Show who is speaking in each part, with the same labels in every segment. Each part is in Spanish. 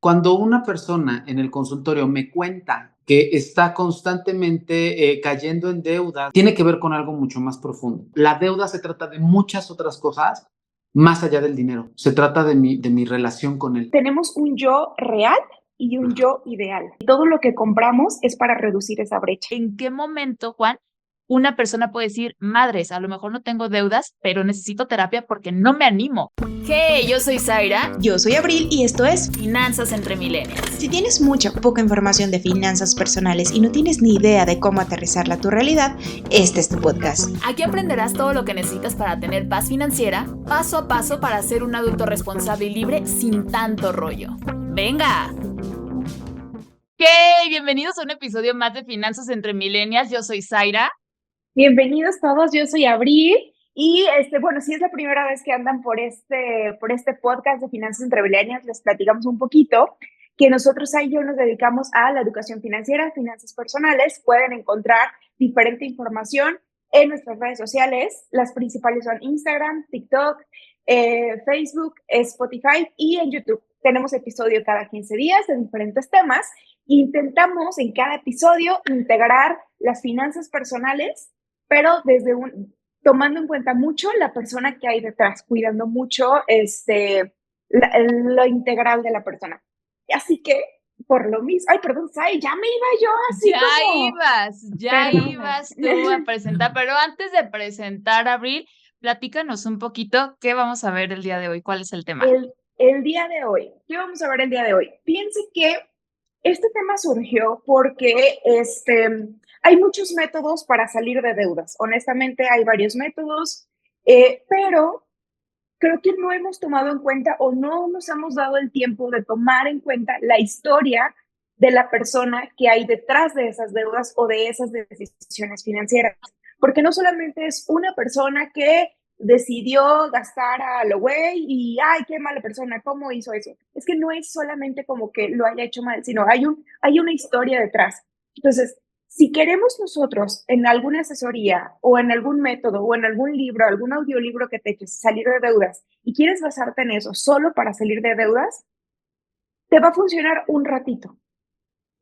Speaker 1: Cuando una persona en el consultorio me cuenta que está constantemente cayendo en deuda, tiene que ver con algo mucho más profundo. La deuda se trata de muchas otras cosas más allá del dinero. Se trata de mi relación con él.
Speaker 2: Tenemos un yo real y un
Speaker 1: Ajá.
Speaker 2: yo ideal. Todo lo que compramos es para reducir esa brecha.
Speaker 3: ¿En qué momento, Juan, una persona puede decir, madres, a lo mejor no tengo deudas, pero necesito terapia porque no me animo? Hey, yo soy Zaira.
Speaker 4: Yo soy Abril y esto es
Speaker 3: Finanzas entre Millennials.
Speaker 4: Si tienes mucha o poca información de finanzas personales y no tienes ni idea de cómo aterrizarla a tu realidad, este es tu podcast.
Speaker 3: Aquí aprenderás todo lo que necesitas para tener paz financiera, paso a paso para ser un adulto responsable y libre sin tanto rollo. ¡Venga! ¡Hey! Bienvenidos a un episodio más de Finanzas entre Millennials. Yo soy Zaira.
Speaker 2: Bienvenidos todos, yo soy Abril y bueno, si es la primera vez que andan por este podcast de Finanzas entre Millennials, les platicamos un poquito que nosotros ahí yo nos dedicamos a la educación financiera, finanzas personales. Pueden encontrar diferente información en nuestras redes sociales. Las principales son Instagram, TikTok, Facebook, Spotify y en YouTube. Tenemos episodio cada 15 días de diferentes temas. Intentamos en cada episodio integrar las finanzas personales, pero tomando en cuenta mucho la persona que hay detrás, cuidando mucho lo integral de la persona. Así que, por lo mismo, ay, perdón, Sai, ya me iba yo así
Speaker 3: Ya
Speaker 2: Perdóname.
Speaker 3: ibas tú a presentar, pero antes de presentar, Abril, platícanos un poquito qué vamos a ver el día de hoy, cuál es el tema.
Speaker 2: El día de hoy, ¿qué vamos a ver el día de hoy? Piense que este tema surgió porque hay muchos métodos para salir de deudas. Honestamente, hay varios métodos, pero creo que no hemos tomado en cuenta o no nos hemos dado el tiempo de tomar en cuenta la historia de la persona que hay detrás de esas deudas o de esas decisiones financieras. Porque no solamente es una persona que decidió gastar a lo güey y, ay, qué mala persona, ¿cómo hizo eso? Es que no es solamente como que lo haya hecho mal, sino hay una historia detrás. Entonces, si queremos nosotros en alguna asesoría o en algún método o en algún libro, algún audiolibro que te eches salir de deudas y quieres basarte en eso solo para salir de deudas, te va a funcionar un ratito.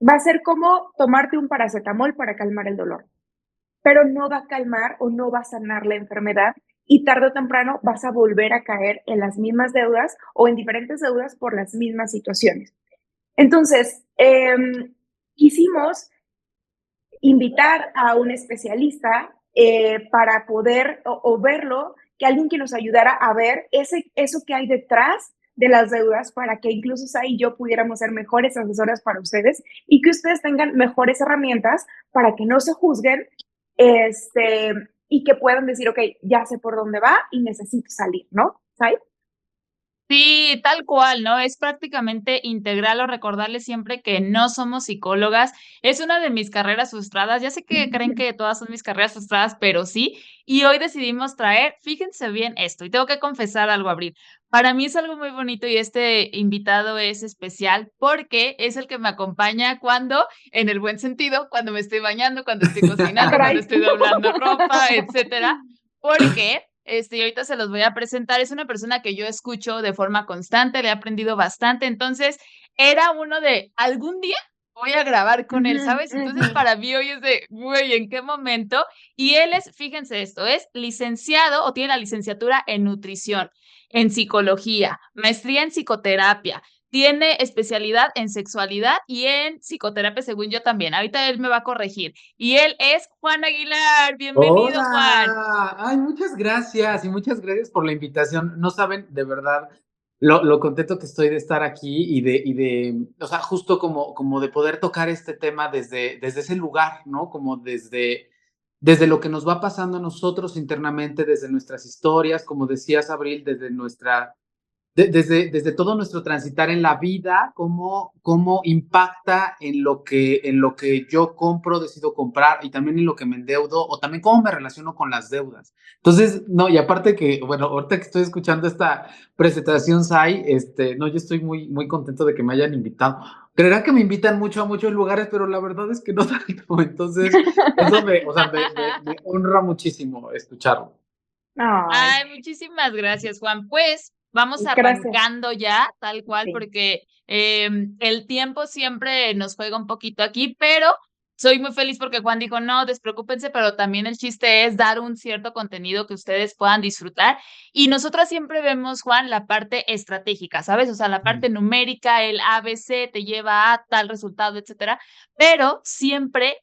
Speaker 2: Va a ser como tomarte un paracetamol para calmar el dolor, pero no va a calmar o no va a sanar la enfermedad y tarde o temprano vas a volver a caer en las mismas deudas o en diferentes deudas por las mismas situaciones. Entonces, quisimos invitar a un especialista para poder o verlo, que alguien que nos ayudara a ver eso que hay detrás de las deudas para que incluso Sai y yo pudiéramos ser mejores asesoras para ustedes y que ustedes tengan mejores herramientas para que no se juzguen y que puedan decir, ok, ya sé por dónde va y necesito salir, ¿no? Sai.
Speaker 3: Sí, tal cual, ¿no? Es prácticamente integral o recordarles siempre que no somos psicólogas. Es una de mis carreras frustradas. Ya sé que creen que todas son mis carreras frustradas, pero sí. Y hoy decidimos traer, fíjense bien esto, y tengo que confesar algo, Abril. Para mí es algo muy bonito y este invitado es especial porque es el que me acompaña cuando, en el buen sentido, cuando me estoy bañando, cuando estoy cocinando, cuando estoy doblando ropa, etcétera. Porque y ahorita se los voy a presentar. Es una persona que yo escucho de forma constante, le he aprendido bastante. Entonces, era uno de algún día voy a grabar con él, ¿sabes? Entonces, para mí hoy es de, güey, ¿en qué momento? Y él es, fíjense esto, es licenciado o tiene la licenciatura en nutrición, en psicología, maestría en psicoterapia. Tiene especialidad en sexualidad y en psicoterapia, según yo también. Ahorita él me va a corregir. Y él es Juan Aguilar. Bienvenido, Juan.
Speaker 1: Hola, ay, muchas gracias y muchas gracias por la invitación. No saben de verdad lo contento que estoy de estar aquí o sea, justo como de poder tocar este tema desde ese lugar, ¿no? Como desde lo que nos va pasando a nosotros internamente, desde nuestras historias, como decías, Abril, desde todo nuestro transitar en la vida, cómo impacta en lo que yo compro, decido comprar y también en lo que me endeudo o también cómo me relaciono con las deudas. Entonces, no, y aparte que, bueno, ahorita que estoy escuchando esta presentación, Sai, no, yo estoy muy, muy contento de que me hayan invitado. Creerán que me invitan mucho a muchos lugares, pero la verdad es que no tanto. Entonces, eso o sea, me honra muchísimo escucharlo.
Speaker 2: Ay.
Speaker 3: Ay, muchísimas gracias, Juan. Pues vamos
Speaker 2: Gracias.
Speaker 3: arrancando ya, tal cual,
Speaker 2: Sí.
Speaker 3: porque el tiempo siempre nos juega un poquito aquí, pero soy muy feliz porque Juan dijo, no, despreocúpense, pero también el chiste es dar un cierto contenido que ustedes puedan disfrutar. Y nosotras siempre vemos, Juan, la parte estratégica, ¿sabes? O sea, la parte numérica, el ABC te lleva a tal resultado, etcétera. Pero siempre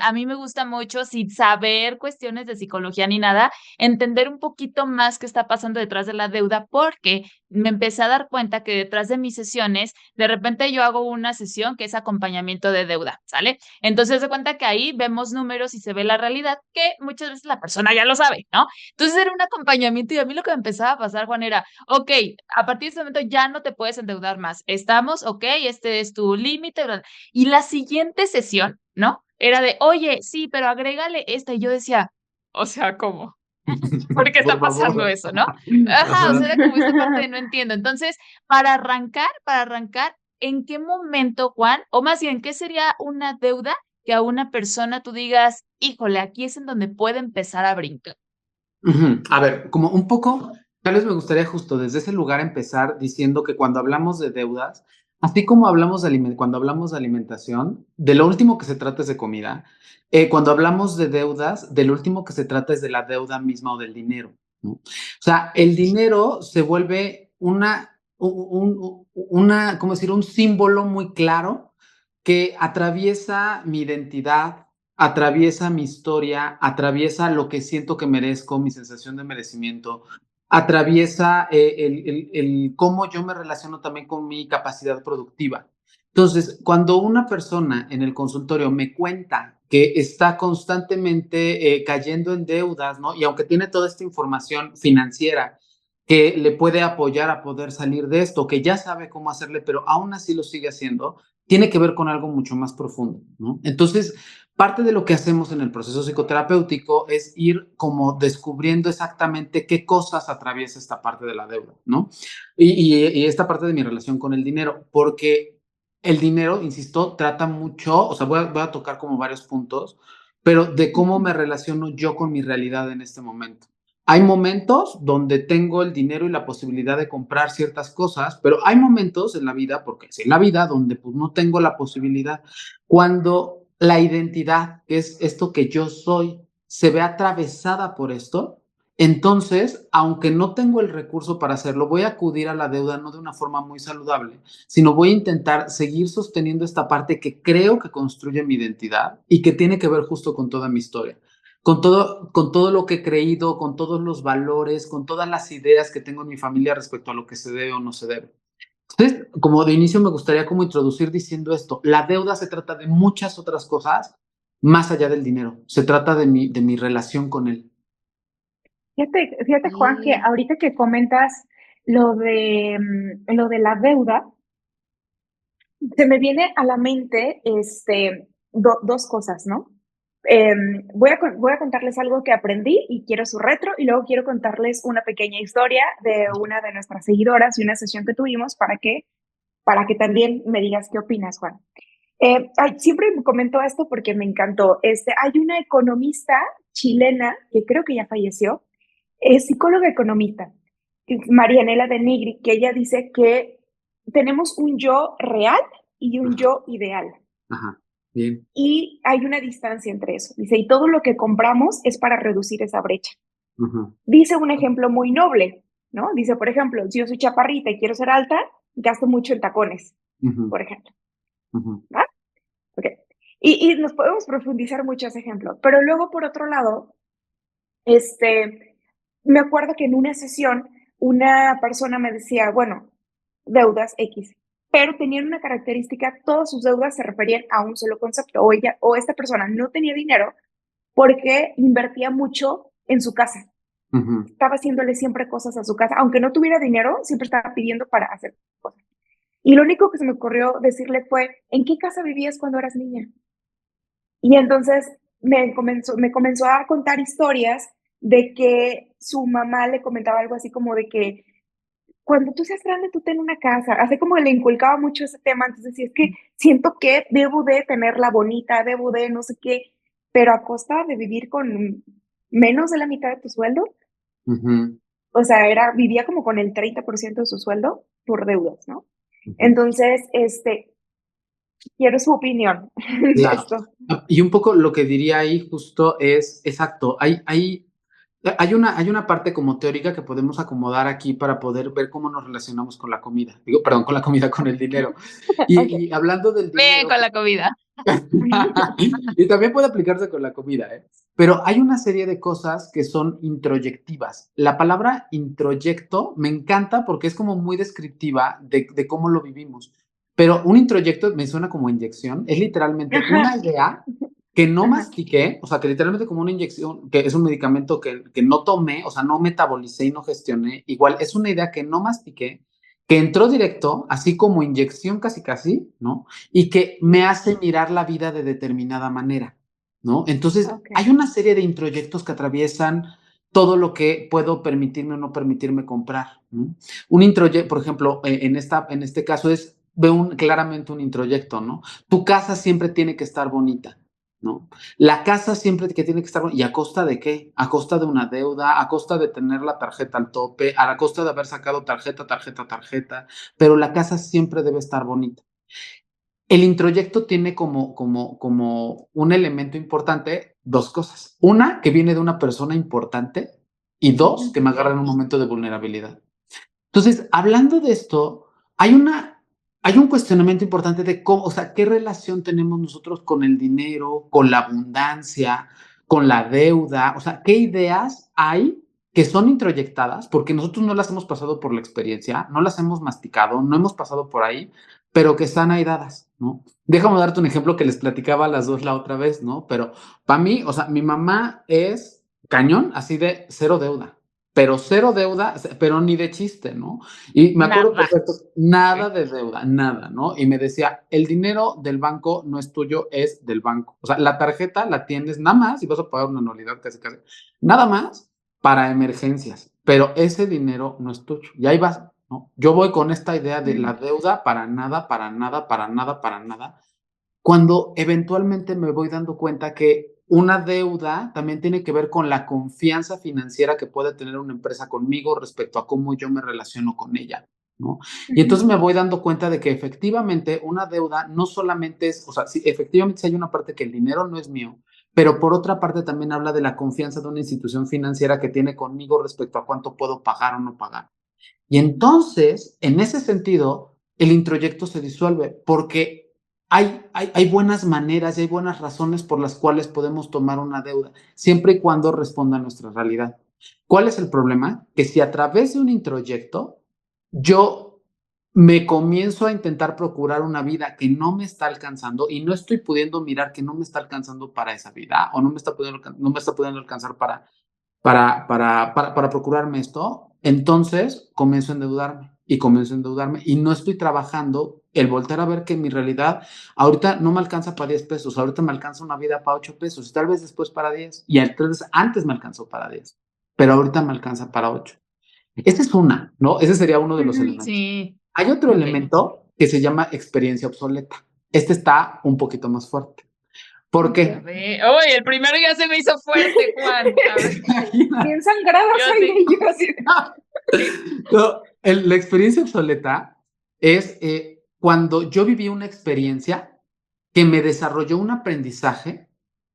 Speaker 3: a mí me gusta mucho, sin saber cuestiones de psicología ni nada, entender un poquito más qué está pasando detrás de la deuda, porque me empecé a dar cuenta que detrás de mis sesiones, de repente yo hago una sesión que es acompañamiento de deuda, ¿sale? Entonces se cuenta que ahí vemos números y se ve la realidad que muchas veces la persona ya lo sabe, ¿no? Entonces era un acompañamiento y a mí lo que me empezaba a pasar, Juan, era, ok, a partir de este momento ya no te puedes endeudar más, estamos, ok, este es tu límite, y la siguiente sesión, ¿no? Era de, oye, sí, pero agrégale esta, y yo decía, o sea, ¿cómo? ¿Por qué está
Speaker 1: Por
Speaker 3: pasando
Speaker 1: favor.
Speaker 3: eso, no? Ajá, o sea,
Speaker 1: Ajá.
Speaker 3: era como esta parte de no entiendo. Entonces, para arrancar, ¿en qué momento, Juan, o más bien, qué sería una deuda que a una persona tú digas, híjole, aquí es en donde puede empezar a brincar?
Speaker 1: A ver, como un poco, tal vez me gustaría justo desde ese lugar empezar diciendo que cuando hablamos de deudas, así como hablamos de cuando hablamos de alimentación, de lo último que se trata es de comida. Cuando hablamos de deudas, de lo último que se trata es de la deuda misma o del dinero, ¿no? O sea, el dinero se vuelve ¿cómo decir? Un símbolo muy claro que atraviesa mi identidad, atraviesa mi historia, atraviesa lo que siento que merezco, mi sensación de merecimiento, atraviesa el cómo yo me relaciono también con mi capacidad productiva. Entonces, cuando una persona en el consultorio me cuenta que está constantemente cayendo en deudas, ¿no? Y aunque tiene toda esta información financiera que le puede apoyar a poder salir de esto, que ya sabe cómo hacerle, pero aún así lo sigue haciendo, tiene que ver con algo mucho más profundo, ¿no? Entonces, parte de lo que hacemos en el proceso psicoterapéutico es ir como descubriendo exactamente qué cosas atraviesa esta parte de la deuda, ¿no? Y esta parte de mi relación con el dinero, porque el dinero, insisto, trata mucho, o sea, voy a tocar como varios puntos, pero de cómo me relaciono yo con mi realidad en este momento. Hay momentos donde tengo el dinero y la posibilidad de comprar ciertas cosas, pero hay momentos en la vida, porque es en la vida, donde pues no tengo la posibilidad. Cuando la identidad, que es esto que yo soy, se ve atravesada por esto, entonces, aunque no tengo el recurso para hacerlo, voy a acudir a la deuda no de una forma muy saludable, sino voy a intentar seguir sosteniendo esta parte que creo que construye mi identidad y que tiene que ver justo con toda mi historia, con todo lo que he creído, con todos los valores, con todas las ideas que tengo en mi familia respecto a lo que se debe o no se debe. Entonces, como de inicio me gustaría como introducir diciendo esto, la deuda se trata de muchas otras cosas más allá del dinero, se trata de mi relación con él.
Speaker 2: Fíjate, Juan, que
Speaker 3: Sí.
Speaker 2: ahorita que comentas lo de la deuda, se me viene a la mente dos cosas, ¿no? Voy a contarles algo que aprendí y quiero su retro, y luego quiero contarles una pequeña historia de una de nuestras seguidoras y una sesión que tuvimos para que también me digas qué opinas, Juan. Siempre comento esto porque me encantó. Hay una economista chilena que creo que ya falleció, es psicóloga economista, Marianela de Nigri, que ella dice que tenemos un yo real y un
Speaker 1: Ajá,
Speaker 2: yo ideal.
Speaker 1: ajá, bien.
Speaker 2: Y hay una distancia entre eso. Dice, y todo lo que compramos es para reducir esa brecha.
Speaker 1: Ajá,
Speaker 2: Dice un ejemplo muy noble, ¿no? Dice, por ejemplo, si yo soy chaparrita y quiero ser alta, gasto mucho en tacones,
Speaker 1: ajá,
Speaker 2: por ejemplo.
Speaker 1: ajá,
Speaker 2: ¿Va? Ok. Y nos podemos profundizar mucho ese ejemplo. Pero luego, por otro lado, me acuerdo que en una sesión una persona me decía, bueno, deudas X, pero tenían una característica, todas sus deudas se referían a un solo concepto, o ella o esta persona no tenía dinero porque invertía mucho en su casa,
Speaker 1: ajá.
Speaker 2: estaba haciéndole siempre cosas a su casa, aunque no tuviera dinero, siempre estaba pidiendo para hacer cosas. Y lo único que se me ocurrió decirle fue, ¿en qué casa vivías cuando eras niña? Y entonces me comenzó a contar historias de que su mamá le comentaba algo así como de que cuando tú seas grande, tú ten una casa, así como le inculcaba mucho ese tema, entonces decía, es que siento que debo de tenerla bonita, debo de no sé qué, pero a costa de vivir con menos de la mitad de tu sueldo.
Speaker 1: Ujú.
Speaker 2: o sea, vivía como con el 30% de su sueldo por deudas, ¿no?
Speaker 1: Ujú.
Speaker 2: Entonces, quiero su opinión de
Speaker 1: Claro.
Speaker 2: esto.
Speaker 1: Y un poco lo que diría ahí justo es, exacto, hay una parte como teórica que podemos acomodar aquí para poder ver cómo nos relacionamos con la comida. Digo, perdón, con la comida, con el dinero.
Speaker 2: Ok.
Speaker 1: Y hablando del
Speaker 3: Bien
Speaker 1: dinero,
Speaker 3: con la comida.
Speaker 1: y también puede aplicarse con la comida, ¿eh? Pero hay una serie de cosas que son introyectivas. La palabra introyecto me encanta porque es como muy descriptiva de cómo lo vivimos. Pero un introyecto me suena como inyección, es literalmente una
Speaker 2: Ajá,
Speaker 1: idea que no
Speaker 2: ajá.
Speaker 1: mastiqué, o sea, que literalmente como una inyección, que es un medicamento que no tomé, o sea, no metabolicé y no gestioné, igual es una idea que no mastiqué, que entró directo, así como inyección casi casi, ¿no? Y que me hace mirar la vida de determinada manera, ¿no? Entonces,
Speaker 2: Ok.
Speaker 1: hay una serie de introyectos que atraviesan todo lo que puedo permitirme o no permitirme comprar, ¿no? Un introyecto, por ejemplo, en este caso veo claramente un introyecto, ¿no? Tu casa siempre tiene que estar bonita, ¿no? La casa siempre que tiene que estar bonita. ¿Y a costa de qué? A costa de una deuda, a costa de tener la tarjeta al tope, a la costa de haber sacado tarjeta, pero la casa siempre debe estar bonita. El introyecto tiene como un elemento importante dos cosas. Una, que viene de una persona importante y dos,
Speaker 2: Ujú.
Speaker 1: que me agarra en un momento de vulnerabilidad. Entonces, hablando de esto, hay un cuestionamiento importante de cómo, o sea, qué relación tenemos nosotros con el dinero, con la abundancia, con la deuda, o sea, qué ideas hay que son introyectadas porque nosotros no las hemos pasado por la experiencia, no las hemos masticado, no hemos pasado por ahí, pero que están ahí dadas, ¿no? Déjame darte un ejemplo que les platicaba a las dos la otra vez, ¿no? Pero para mí, o sea, mi mamá es cañón, así de cero deuda, pero ni de chiste, ¿no? Y me acuerdo
Speaker 3: Nada.
Speaker 1: perfecto, nada de deuda, nada, ¿no? Y me decía, el dinero del banco no es tuyo, es del banco. O sea, la tarjeta la tienes nada más y vas a pagar una anualidad casi, casi. Nada más para emergencias, pero ese dinero no es tuyo. Y ahí vas, ¿no? Yo voy con esta idea de la deuda para nada, para nada, para nada, para nada, cuando eventualmente me voy dando cuenta que una deuda también tiene que ver con la confianza financiera que puede tener una empresa conmigo respecto a cómo yo me relaciono con ella, ¿no? Y entonces me voy dando cuenta de que efectivamente una deuda no solamente es, o sea, sí, efectivamente sí hay una parte que el dinero no es mío, pero por otra parte también habla de la confianza de una institución financiera que tiene conmigo respecto a cuánto puedo pagar o no pagar. Y entonces, en ese sentido, el introyecto se disuelve porque hay buenas maneras y hay buenas razones por las cuales podemos tomar una deuda, siempre y cuando responda a nuestra realidad. ¿Cuál es el problema? Que si a través de un introyecto yo me comienzo a intentar procurar una vida que no me está alcanzando y no estoy pudiendo mirar que no me está alcanzando para esa vida o no me está pudiendo alcanzar para procurarme esto, entonces comienzo a endeudarme y no estoy trabajando el voltear a ver que mi realidad ahorita no me alcanza para 10 pesos, ahorita me alcanza una vida para 8 pesos y tal vez después para 10 y entonces antes me alcanzó para 10, pero ahorita me alcanza para 8. Esa es una, ¿no? Ese sería uno de los
Speaker 2: Ujú.
Speaker 1: elementos.
Speaker 3: Sí,
Speaker 1: Hay otro
Speaker 3: ok.
Speaker 1: elemento que se llama experiencia obsoleta. Este está un poquito más fuerte. ¿Por
Speaker 2: Ok.
Speaker 3: A
Speaker 1: qué?
Speaker 3: ver. Uy, el primero ya se me hizo fuerte, Juan. A ver,
Speaker 1: Imagina.
Speaker 2: Bien sangrada
Speaker 3: yo
Speaker 2: soy
Speaker 3: sí.
Speaker 2: y yo así.
Speaker 1: No, la experiencia obsoleta es cuando yo viví una experiencia que me desarrolló un aprendizaje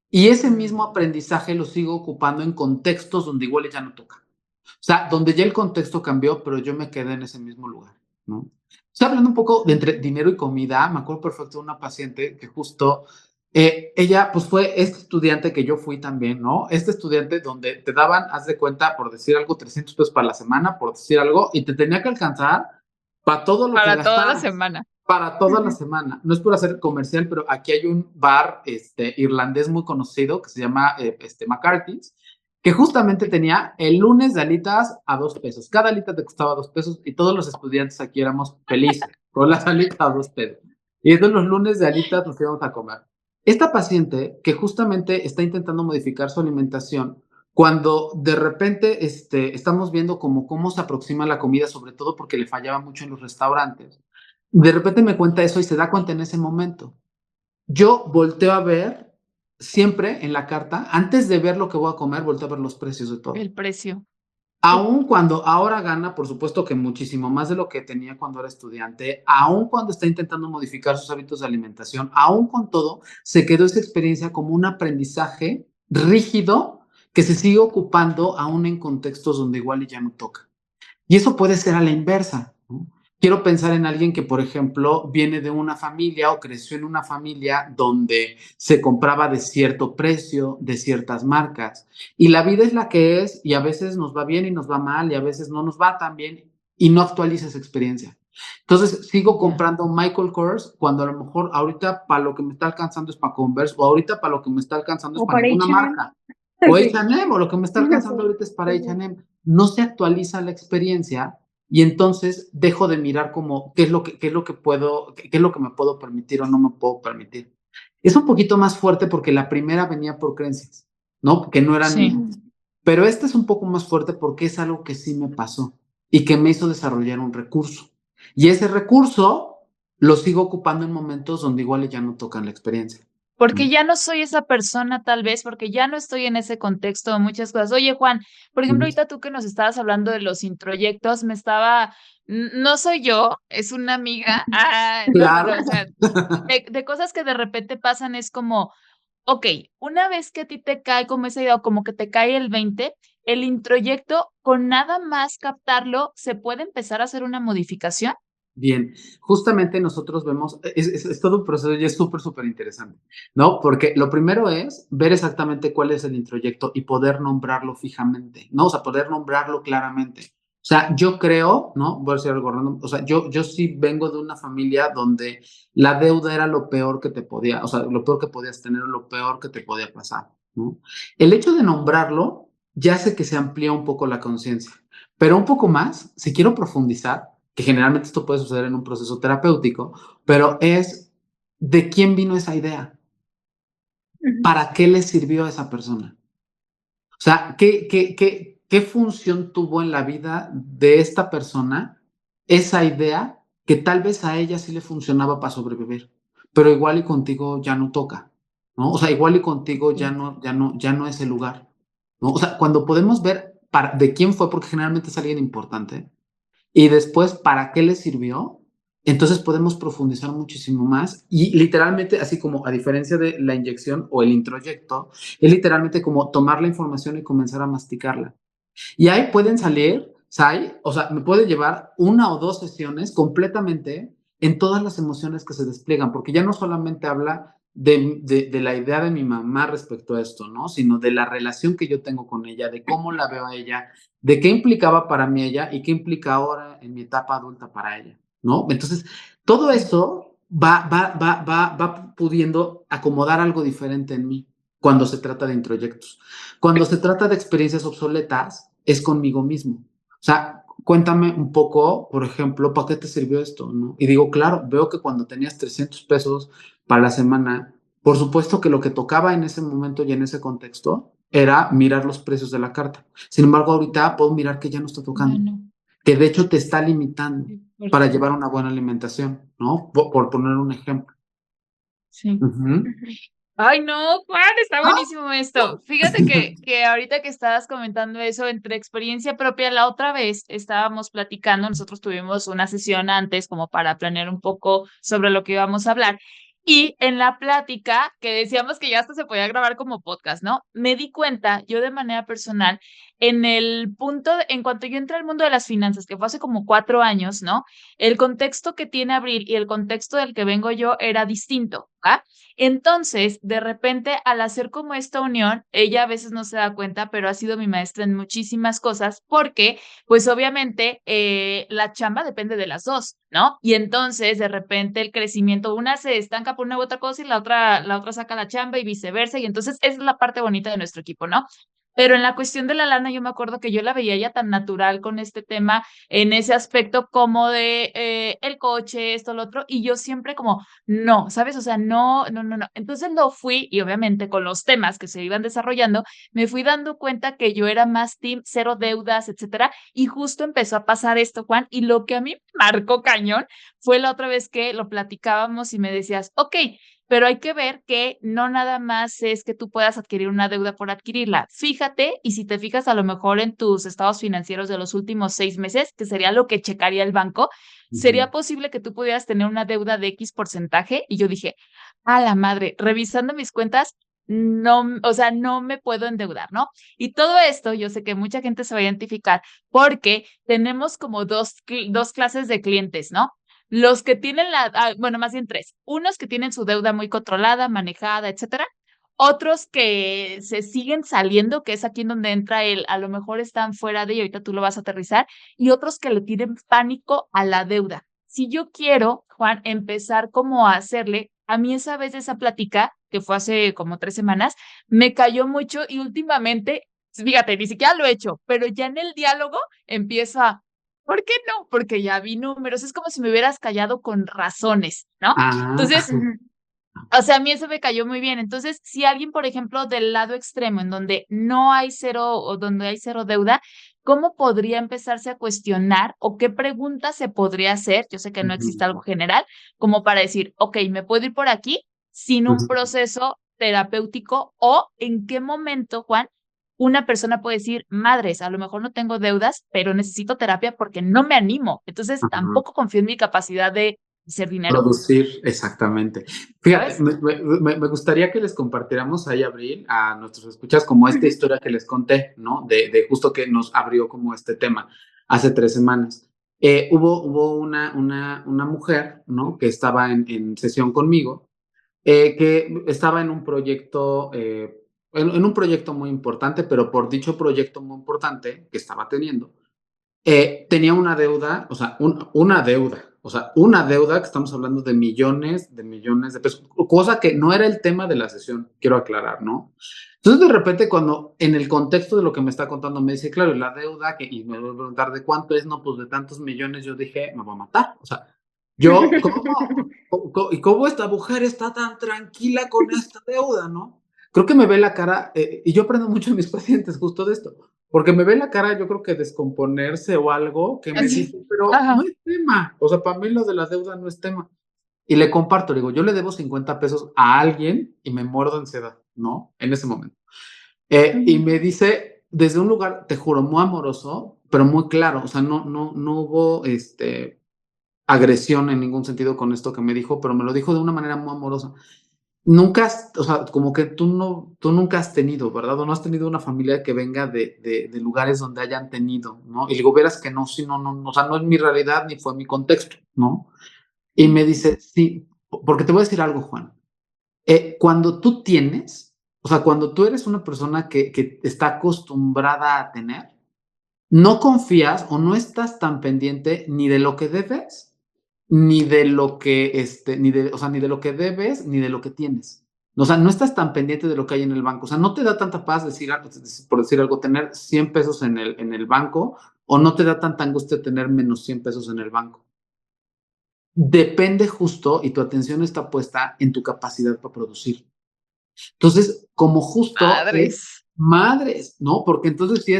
Speaker 1: y ese mismo aprendizaje lo sigo ocupando en contextos donde igual ya no toca. O sea, donde ya el contexto cambió, pero yo me quedé en ese mismo lugar, ¿no? Estoy hablando un poco de entre dinero y comida. Me acuerdo perfecto de una paciente que justo ella, pues fue este estudiante que yo fui también, ¿no? Este estudiante donde te daban, haz de cuenta, por decir algo, 300 pesos para la semana, por decir algo, y te tenía que alcanzar para todo lo que
Speaker 3: Para toda la
Speaker 1: gastaras,
Speaker 3: semana.
Speaker 1: para toda la
Speaker 2: Ujú.
Speaker 1: semana. No es por hacer comercial, pero aquí hay un bar irlandés muy conocido que se llama McCarthy's, que justamente tenía el lunes de alitas a 2 pesos. Cada alita te costaba 2 pesos y todos los estudiantes aquí éramos felices con las alitas a 2 pesos. Y entonces los lunes de alitas nos íbamos a comer. Esta paciente que justamente está intentando modificar su alimentación, cuando de repente estamos viendo cómo se aproxima la comida, sobre todo porque le fallaba mucho en los restaurantes, de repente me cuenta eso y se da cuenta en ese momento. Yo volteo a ver siempre en la carta, antes de ver lo que voy a comer, volteo a ver los precios de todo.
Speaker 3: El precio.
Speaker 1: Aun cuando ahora gana, por supuesto que muchísimo más de lo que tenía cuando era estudiante, aun cuando está intentando modificar sus hábitos de alimentación, aun con todo, se quedó esa experiencia como un aprendizaje rígido que se sigue ocupando aún en contextos donde igual y ya no toca. Y eso puede ser a la inversa, ¿no? Quiero pensar en alguien que, por ejemplo, viene de una familia o creció en una familia donde se compraba de cierto precio, de ciertas marcas. Y la vida es la que es, y a veces nos va bien y nos va mal, y a veces no nos va tan bien, y no actualiza esa experiencia. Entonces, sigo comprando Michael Kors cuando a lo mejor ahorita para lo que me está alcanzando es para Converse, o ahorita para lo que me está alcanzando es
Speaker 2: O
Speaker 1: para
Speaker 2: para
Speaker 1: ninguna
Speaker 2: H&M.
Speaker 1: marca. O
Speaker 2: Sí.
Speaker 1: H&M, o lo que me está alcanzando ahorita es para H&M. No se actualiza la experiencia y entonces dejo de mirar como qué es lo que puedo, qué es lo que me puedo permitir o no me puedo permitir. Es un poquito más fuerte porque la primera venía por creencias, ¿no? Que no eran
Speaker 3: Sí.
Speaker 1: mías. Pero este es un poco más fuerte porque es algo que sí me pasó y que me hizo desarrollar un recurso. Y ese recurso lo sigo ocupando en momentos donde igual ya no tocan la experiencia.
Speaker 3: Porque ya no soy esa persona, tal vez, porque ya no estoy en ese contexto de muchas cosas. Oye, Juan, por ejemplo,
Speaker 1: Ujú.
Speaker 3: ahorita tú que nos estabas hablando de los introyectos, no soy yo, es una amiga.
Speaker 1: Claro.
Speaker 3: O sea, de cosas que de repente pasan es como, ok, una vez que a ti te cae como esa idea, o como que te cae el 20, el introyecto, con nada más captarlo, ¿se puede empezar a hacer una modificación?
Speaker 1: Bien, justamente nosotros vemos, es todo un proceso y es súper, súper interesante, ¿no? Porque lo primero es ver exactamente cuál es el introyecto y poder nombrarlo fijamente, ¿no? O sea, poder nombrarlo claramente. O sea, yo creo, ¿no? Voy a decir algo random, o sea, yo sí vengo de una familia donde la deuda era lo peor que te podía, o sea, lo peor que podías tener, lo peor que te podía pasar, ¿no? El hecho de nombrarlo ya hace que se amplía un poco la conciencia, pero un poco más, si quiero profundizar, que generalmente esto puede suceder en un proceso terapéutico, pero es de quién vino esa idea, para qué le sirvió a esa persona. O sea, ¿qué función tuvo en la vida de esta persona esa idea que tal vez a ella sí le funcionaba para sobrevivir, pero igual y contigo ya no toca, ¿no? O sea, igual y contigo
Speaker 3: Sí.
Speaker 1: ya no es el lugar, ¿no? O sea, cuando podemos ver de quién fue, porque generalmente es alguien importante, y después para qué le sirvió, entonces podemos profundizar muchísimo más y literalmente, así como a diferencia de la inyección o el introyecto, es literalmente como tomar la información y comenzar a masticarla. Y ahí pueden salir, Sai, o sea, me puede llevar 1 o 2 sesiones completamente en todas las emociones que se despliegan, porque ya no solamente habla de la idea de mi mamá respecto a esto, ¿no? Sino de la relación que yo tengo con ella, de cómo la veo a ella, de qué implicaba para mí ella y qué implica ahora en mi etapa adulta para ella, ¿no? Entonces, todo eso va pudiendo acomodar algo diferente en mí cuando se trata de introyectos. Cuando se trata de experiencias obsoletas, es conmigo mismo. O sea, cuéntame un poco, por ejemplo, ¿para qué te sirvió esto? ¿No? Y digo, claro, veo que cuando tenías 300 pesos para la semana, por supuesto que lo que tocaba en ese momento y en ese contexto era mirar los precios de la carta. Sin embargo, ahorita puedo mirar que ya no está tocando,
Speaker 3: Bueno,
Speaker 1: que de hecho te está limitando
Speaker 3: qué
Speaker 1: para
Speaker 3: fuerte.
Speaker 1: llevar una buena alimentación, ¿no? Por poner un ejemplo.
Speaker 3: Sí.
Speaker 1: Ujú.
Speaker 3: Ay, no, Juan, está buenísimo esto. Fíjate que ahorita que estabas comentando eso, entre experiencia propia, la otra vez estábamos platicando, nosotros tuvimos una sesión antes como para planear un poco sobre lo que íbamos a hablar. Y en la plática, que decíamos que ya hasta se podía grabar como podcast, ¿no? Me di cuenta, yo de manera personal, en el punto, en cuanto yo entré al mundo de las finanzas, que fue hace como 4 años, ¿no? El contexto que tiene Abril y el contexto del que vengo yo era distinto, ¿ah? Entonces, de repente, al hacer como esta unión, ella a veces no se da cuenta, pero ha sido mi maestra en muchísimas cosas, porque, pues obviamente, la chamba depende de las dos, ¿no? Y entonces, de repente, el crecimiento, una se estanca por una u otra cosa y la otra saca la chamba y viceversa, y entonces esa es la parte bonita de nuestro equipo, ¿no? Pero en la cuestión de la lana, yo me acuerdo que yo la veía ya tan natural con este tema, en ese aspecto como de el coche, esto, lo otro, y yo siempre como, no, ¿sabes? O sea, no, no, no, no. Entonces lo fui y obviamente con los temas que se iban desarrollando, me fui dando cuenta que yo era más team cero deudas, etcétera, y justo empezó a pasar esto, Juan, y lo que a mí me marcó cañón fue la otra vez que lo platicábamos y me decías, ok, pero hay que ver que no nada más es que tú puedas adquirir una deuda por adquirirla. Fíjate, y si te fijas a lo mejor en tus estados financieros de los últimos 6 meses, que sería lo que checaría el banco, sería posible que tú pudieras tener una deuda de X porcentaje. Y yo dije, a la madre, revisando mis cuentas, no, o sea, no me puedo endeudar, ¿no? Y todo esto, yo sé que mucha gente se va a identificar porque tenemos como dos clases de clientes, ¿no? Los que tienen bueno, más bien tres. Unos que tienen su deuda muy controlada, manejada, etcétera. Otros que se siguen saliendo, que es aquí en donde entra a lo mejor están fuera de, y ahorita tú lo vas a aterrizar, y otros que le tienen pánico a la deuda. Si yo quiero, Juan, empezar como a hacerle, a mí esa vez de esa plática, que fue hace como 3 semanas, me cayó mucho y últimamente, fíjate, ni siquiera lo he hecho, pero ya en el diálogo empiezo a, ¿por qué no? Porque ya vi números, es como si me hubieras callado con razones, ¿no?
Speaker 1: Ah,
Speaker 3: Entonces, o sea, a mí eso me cayó muy bien. Entonces, si alguien, por ejemplo, del lado extremo, en donde no hay cero o donde hay cero deuda, ¿cómo podría empezarse a cuestionar o qué preguntas se podría hacer? Yo sé que no existe algo general, como para decir, ok, me puedo ir por aquí sin un proceso terapéutico o en qué momento, Juan, una persona puede decir, madres, a lo mejor no tengo deudas, pero necesito terapia porque no me animo. Entonces,
Speaker 1: ajá.
Speaker 3: tampoco confío en mi capacidad de hacer dinero,
Speaker 1: Producir, exactamente. Fíjate,
Speaker 3: ¿sabes?
Speaker 1: me gustaría que les compartiéramos ahí, Abril, a nuestros escuchas, como esta historia que les conté, ¿no? De justo que nos abrió como este tema hace 3 semanas. Hubo una mujer, ¿no? Que estaba en sesión conmigo, que estaba en un proyecto, en un proyecto muy importante, pero por dicho proyecto muy importante que estaba teniendo, tenía una deuda, o sea, una deuda que estamos hablando de millones de pesos, cosa que no era el tema de la sesión, quiero aclarar, ¿no? Entonces, de repente, cuando en el contexto de lo que me está contando, me dice, claro, la deuda, y me voy a preguntar de cuánto es, no, pues de tantos millones, yo dije, me va a matar, o sea, ¿y cómo esta mujer está tan tranquila con esta deuda, no? Creo que me ve la cara, y yo aprendo mucho de mis pacientes justo de esto, porque me ve la cara, yo creo que descomponerse o algo, que me
Speaker 3: Así.
Speaker 1: dice, pero no
Speaker 3: Ajá.
Speaker 1: es tema. O sea, para mí lo de la deuda no es tema. Y le comparto, le digo, yo le debo 50 pesos a alguien y me muero de ansiedad, ¿no? En ese momento. Y me dice, desde un lugar, te juro, muy amoroso, pero muy claro. O sea, no hubo agresión en ningún sentido con esto que me dijo, pero me lo dijo de una manera muy amorosa. Nunca o sea, como que tú nunca has tenido, ¿verdad? O no has tenido una familia que venga de lugares donde hayan tenido, ¿no? Y le digo, verás que no, sí, no, o sea, no es mi realidad ni fue mi contexto, ¿no? Y me dice, sí, porque te voy a decir algo, Juan. Cuando tú tienes, o sea, cuando tú eres una persona que está acostumbrada a tener, no confías o no estás tan pendiente ni de lo que debes, ni de lo que, o sea, ni de lo que debes, ni de lo que tienes. O sea, no estás tan pendiente de lo que hay en el banco. O sea, no te da tanta paz decir, por decir algo, tener 100 pesos en el banco, o no te da tanta angustia tener menos 100 pesos en el banco. Depende justo, y tu atención está puesta en tu capacidad para producir. Entonces, como justo es
Speaker 3: Madres.
Speaker 1: madres, ¿no? Porque entonces sí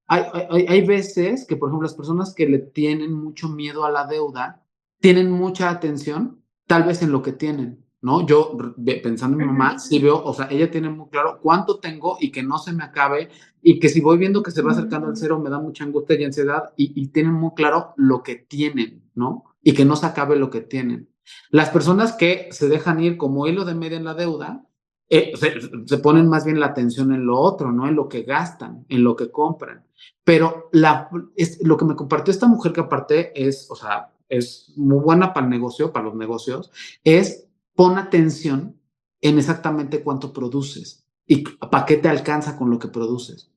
Speaker 1: hay veces que, por ejemplo, las personas que le tienen mucho miedo a la deuda, tienen mucha atención, tal vez en lo que tienen, ¿no? Yo, pensando en mi mamá, sí veo, o sea, ella tiene muy claro cuánto tengo y que no se me acabe, y que si voy viendo que se va acercando al cero, me da mucha angustia y ansiedad, y tienen muy claro lo que tienen, ¿no? Y que no se acabe lo que tienen. Las personas que se dejan ir como hilo de media en la deuda, se ponen más bien la atención en lo otro, ¿no? En lo que gastan, en lo que compran. Pero lo que me compartió esta mujer, que aparte es, o sea, es muy buena para el negocio, para los negocios, es pon atención en exactamente cuánto produces y para qué te alcanza con lo que produces.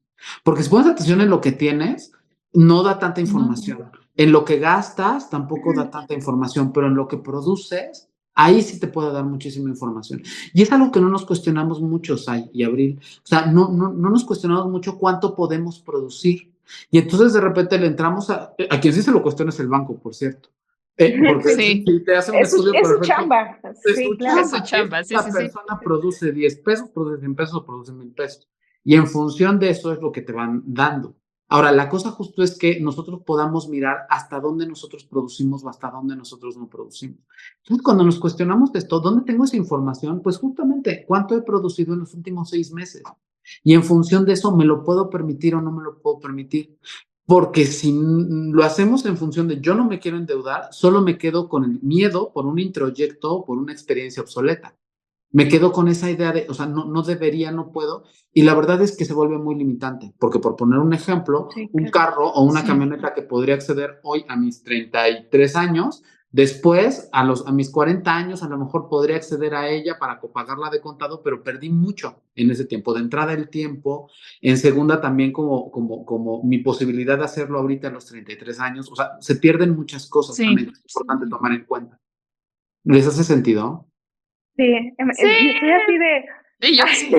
Speaker 1: Porque si pones atención en lo que tienes, no da tanta información. En lo que gastas tampoco da tanta información, pero en lo que produces, ahí sí te puede dar muchísima información. Y es algo que no nos cuestionamos mucho, Sai y Abril. O sea, no nos cuestionamos mucho cuánto podemos producir. Y entonces de repente le entramos a quien sí se lo cuestiona es el banco, por cierto. Porque
Speaker 3: Sí,
Speaker 1: si te hace un estudio
Speaker 2: Es su
Speaker 1: perfecto,
Speaker 2: chamba.
Speaker 1: es
Speaker 2: Sí,
Speaker 1: su
Speaker 2: claro.
Speaker 3: es su
Speaker 1: chamba.
Speaker 3: chamba, sí,
Speaker 1: Esta
Speaker 3: sí, sí.
Speaker 1: persona produce 10 pesos, produce 100 pesos o produce 1000 pesos. Y en función de eso es lo que te van dando. Ahora, la cosa justo es que nosotros podamos mirar hasta dónde nosotros producimos o hasta dónde nosotros no producimos. Entonces, cuando nos cuestionamos esto, ¿dónde tengo esa información? Pues justamente, ¿cuánto he producido en los últimos 6 meses? Y en función de eso, ¿me lo puedo permitir o no me lo puedo permitir? Porque si lo hacemos en función de yo no me quiero endeudar, solo me quedo con el miedo por un introyecto, por una experiencia obsoleta. Me quedo con esa idea de, o sea, no debería, no puedo, y la verdad es que se vuelve muy limitante, porque por poner un ejemplo,
Speaker 2: Sí,
Speaker 1: un
Speaker 2: claro.
Speaker 1: carro o una
Speaker 3: Sí.
Speaker 1: camioneta que podría acceder hoy a mis 33 años, después a mis 40 años a lo mejor podría acceder a ella para pagarla de contado, pero perdí mucho en ese tiempo, de entrada el tiempo, en segunda también como mi posibilidad de hacerlo ahorita a los 33 años, o sea, se pierden muchas cosas
Speaker 3: Sí.
Speaker 1: también, es importante tomar en cuenta. ¿Les hace sentido?
Speaker 2: Sí,
Speaker 3: Sí.
Speaker 2: y estoy así de...
Speaker 3: Y yo sí.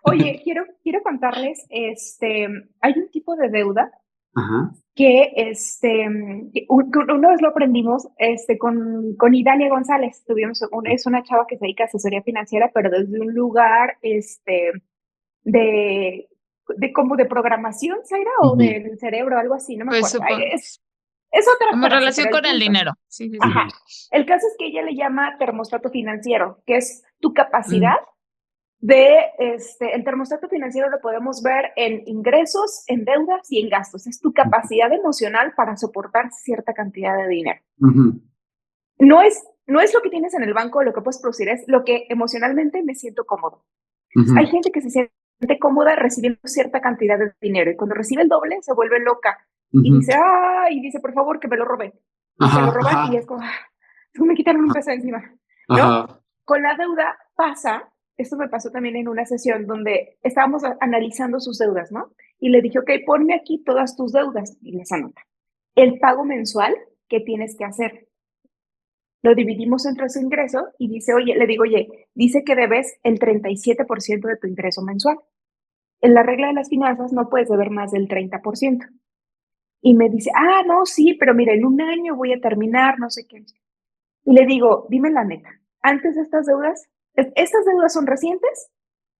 Speaker 2: Oye, quiero contarles, hay un tipo de deuda
Speaker 1: Ajá.
Speaker 2: que, una vez lo aprendimos, con Idalia González, es una chava que se dedica a asesoría financiera, pero desde un lugar, de, como de programación, Zaira, o
Speaker 1: Ujú.
Speaker 2: del cerebro, algo así, no me
Speaker 3: Pues
Speaker 2: acuerdo. Ay,
Speaker 3: supongo.
Speaker 2: es otra
Speaker 3: Como
Speaker 2: frase,
Speaker 3: relación
Speaker 2: pero el
Speaker 3: con el
Speaker 2: punto.
Speaker 3: dinero. Sí, sí, sí.
Speaker 2: Ajá. El caso es que ella le llama termostato financiero, que es tu capacidad
Speaker 3: Mm.
Speaker 2: el termostato financiero lo podemos ver en ingresos, en deudas y en gastos. Es tu capacidad emocional para soportar cierta cantidad de dinero.
Speaker 1: Ujú.
Speaker 2: No es lo que tienes en el banco, lo que puedes producir, es lo que emocionalmente me siento cómodo. Hay
Speaker 1: Ujú.
Speaker 2: gente que se siente cómoda recibiendo cierta cantidad de dinero y cuando recibe el doble se vuelve loca y
Speaker 1: Ujú.
Speaker 2: dice, y dice, por favor, que me lo roben. Y se lo
Speaker 1: Ajá,
Speaker 2: roban y es
Speaker 1: ajá,
Speaker 2: como, me quitaron un peso encima, ¿no?
Speaker 1: ajá.
Speaker 2: Con la deuda pasa, esto me pasó también en una sesión donde estábamos analizando sus deudas, ¿no? Y le dije, ok, ponme aquí todas tus deudas y las anota. El pago mensual que tienes que hacer. Lo dividimos entre su ingreso y dice, le digo, dice que debes el 37% de tu ingreso mensual. En la regla de las finanzas no puedes deber más del 30%. Y me dice, no, sí, pero mira, en un año voy a terminar, no sé qué. Y le digo, dime la neta, antes de ¿estas deudas son recientes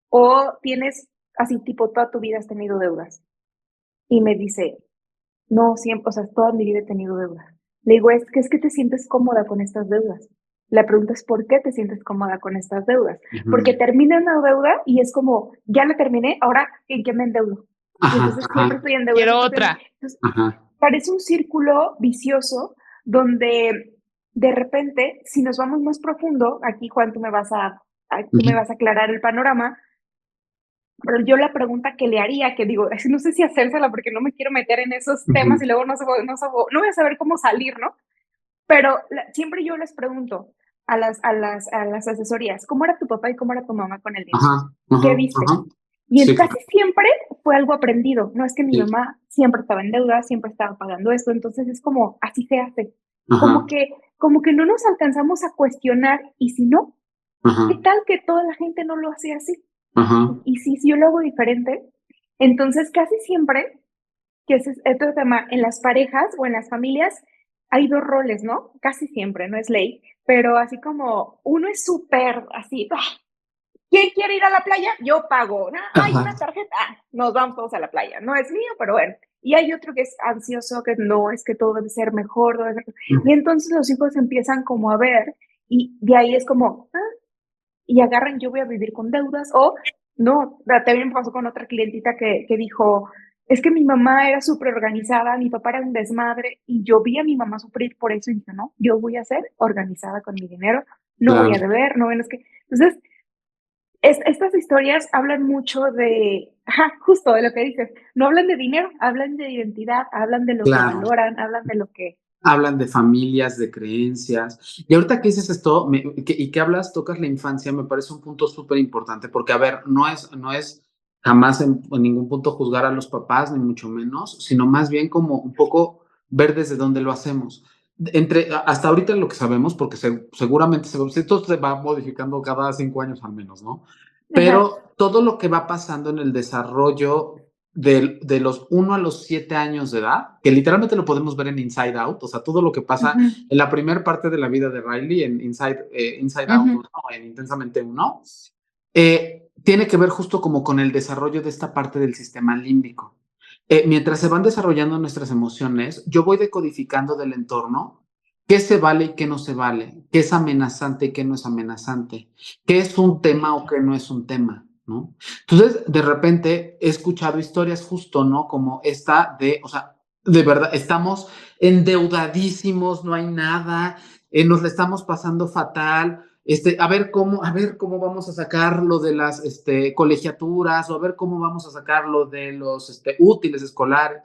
Speaker 2: o tienes así tipo toda tu vida has tenido deudas? Y me dice, no, siempre, o sea, toda mi vida he tenido deudas. Le digo, es que te sientes cómoda con estas deudas. La pregunta es, ¿por qué te sientes cómoda con estas deudas? Porque
Speaker 1: Ujú.
Speaker 2: termina una deuda y es como, ya la terminé, ahora ¿en qué me endeudo? Y
Speaker 1: Ajá,
Speaker 2: entonces siempre
Speaker 1: ajá,
Speaker 2: estoy en deuda.
Speaker 3: Quiero otra.
Speaker 2: Entonces,
Speaker 1: ajá.
Speaker 2: parece un círculo vicioso donde de repente, si nos vamos más profundo, aquí Juan, tú me
Speaker 1: Ujú.
Speaker 2: vas a aclarar el panorama, pero yo la pregunta que le haría, que digo, no sé si hacérsela porque no me quiero meter en esos temas y
Speaker 1: Ujú.
Speaker 2: luego no voy a saber cómo salir, ¿no? Pero siempre yo les pregunto a las asesorías, ¿cómo era tu papá y cómo era tu mamá con el dinero?
Speaker 1: Ajá,
Speaker 2: ¿Qué
Speaker 1: ajá,
Speaker 2: viste?
Speaker 1: ajá.
Speaker 2: Y
Speaker 1: Sí,
Speaker 2: casi
Speaker 1: claro.
Speaker 2: siempre fue algo aprendido. No es que mi
Speaker 1: Sí.
Speaker 2: mamá siempre estaba en deuda, siempre estaba pagando esto, entonces es como, así se hace. Como
Speaker 1: Ajá,
Speaker 2: que, como que no nos alcanzamos a cuestionar, y si no, ¿qué
Speaker 1: ajá,
Speaker 2: tal que toda la gente no lo hace así?
Speaker 1: ajá.
Speaker 2: Y si yo lo hago diferente, entonces casi siempre, que ese es otro tema, en las parejas o en las familias hay dos roles, ¿no? Casi siempre, no es ley, pero así como uno es súper así, ¿quién quiere ir a la playa? Yo pago. Hay
Speaker 1: Ajá.
Speaker 2: una tarjeta, nos vamos todos a la playa. No es mío, pero bueno. Y hay otro que es ansioso, que no, es que todo debe ser mejor. Y entonces los hijos empiezan como a ver, y de ahí es como, y agarran, yo voy a vivir con deudas, o no, también me pasó con otra clientita que dijo, es que mi mamá era súper organizada, mi papá era un desmadre, y yo vi a mi mamá sufrir por eso, y dije, no, yo voy a ser organizada con mi dinero, no voy a
Speaker 1: Claro.
Speaker 2: deber, no, bueno, es que, entonces, estas historias hablan mucho justo de lo que dices, no hablan de dinero, hablan de identidad, hablan de lo que
Speaker 1: Claro.
Speaker 2: valoran, hablan de lo que...
Speaker 1: Hablan de familias, de creencias. Y ahorita que dices esto y que hablas, tocas la infancia, me parece un punto súper importante, porque, a ver, no es jamás en ningún punto juzgar a los papás, ni mucho menos, sino más bien como un poco ver desde dónde lo hacemos. Hasta ahorita lo que sabemos, porque seguramente esto se va modificando cada 5 años al menos, ¿no?
Speaker 2: Ajá,
Speaker 1: Pero todo lo que va pasando en el desarrollo de los 1 a los 7 años de edad, que literalmente lo podemos ver en Inside Out, o sea, todo lo que pasa
Speaker 2: ujú,
Speaker 1: en la primera parte de la vida de Riley, en Inside Out
Speaker 3: Ujú.
Speaker 1: 1, en Intensamente 1, tiene que ver justo como con el desarrollo de esta parte del sistema límbico. mientras se van desarrollando nuestras emociones, yo voy decodificando del entorno qué se vale y qué no se vale, qué es amenazante y qué no es amenazante, qué es un tema o qué no es un tema, ¿no? Entonces, de repente he escuchado historias justo, ¿no? Como esta de, o sea, de verdad, estamos endeudadísimos, no hay nada, nos la estamos pasando fatal. A ver cómo vamos a sacar lo de las colegiaturas, o a ver cómo vamos a sacar lo de los útiles escolares.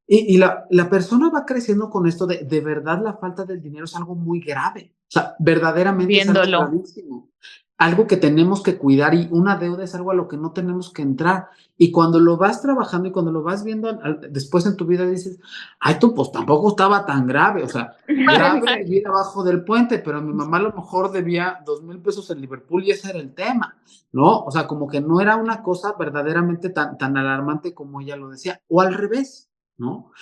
Speaker 1: Y la persona va creciendo con esto de verdad la falta del dinero es algo muy grave. O sea, verdaderamente es algo
Speaker 3: Viéndolo.
Speaker 1: gravísimo. Algo que tenemos que cuidar y una deuda es algo a lo que no tenemos que entrar. Y cuando lo vas trabajando y cuando lo vas viendo después en tu vida dices, ay, tú pues tampoco estaba tan grave. O sea, grave vivir abajo del puente, pero mi mamá a lo mejor debía 2,000 pesos en Liverpool y ese era el tema, ¿no? O sea, como que no era una cosa verdaderamente tan alarmante como ella lo decía. O al revés, ¿no?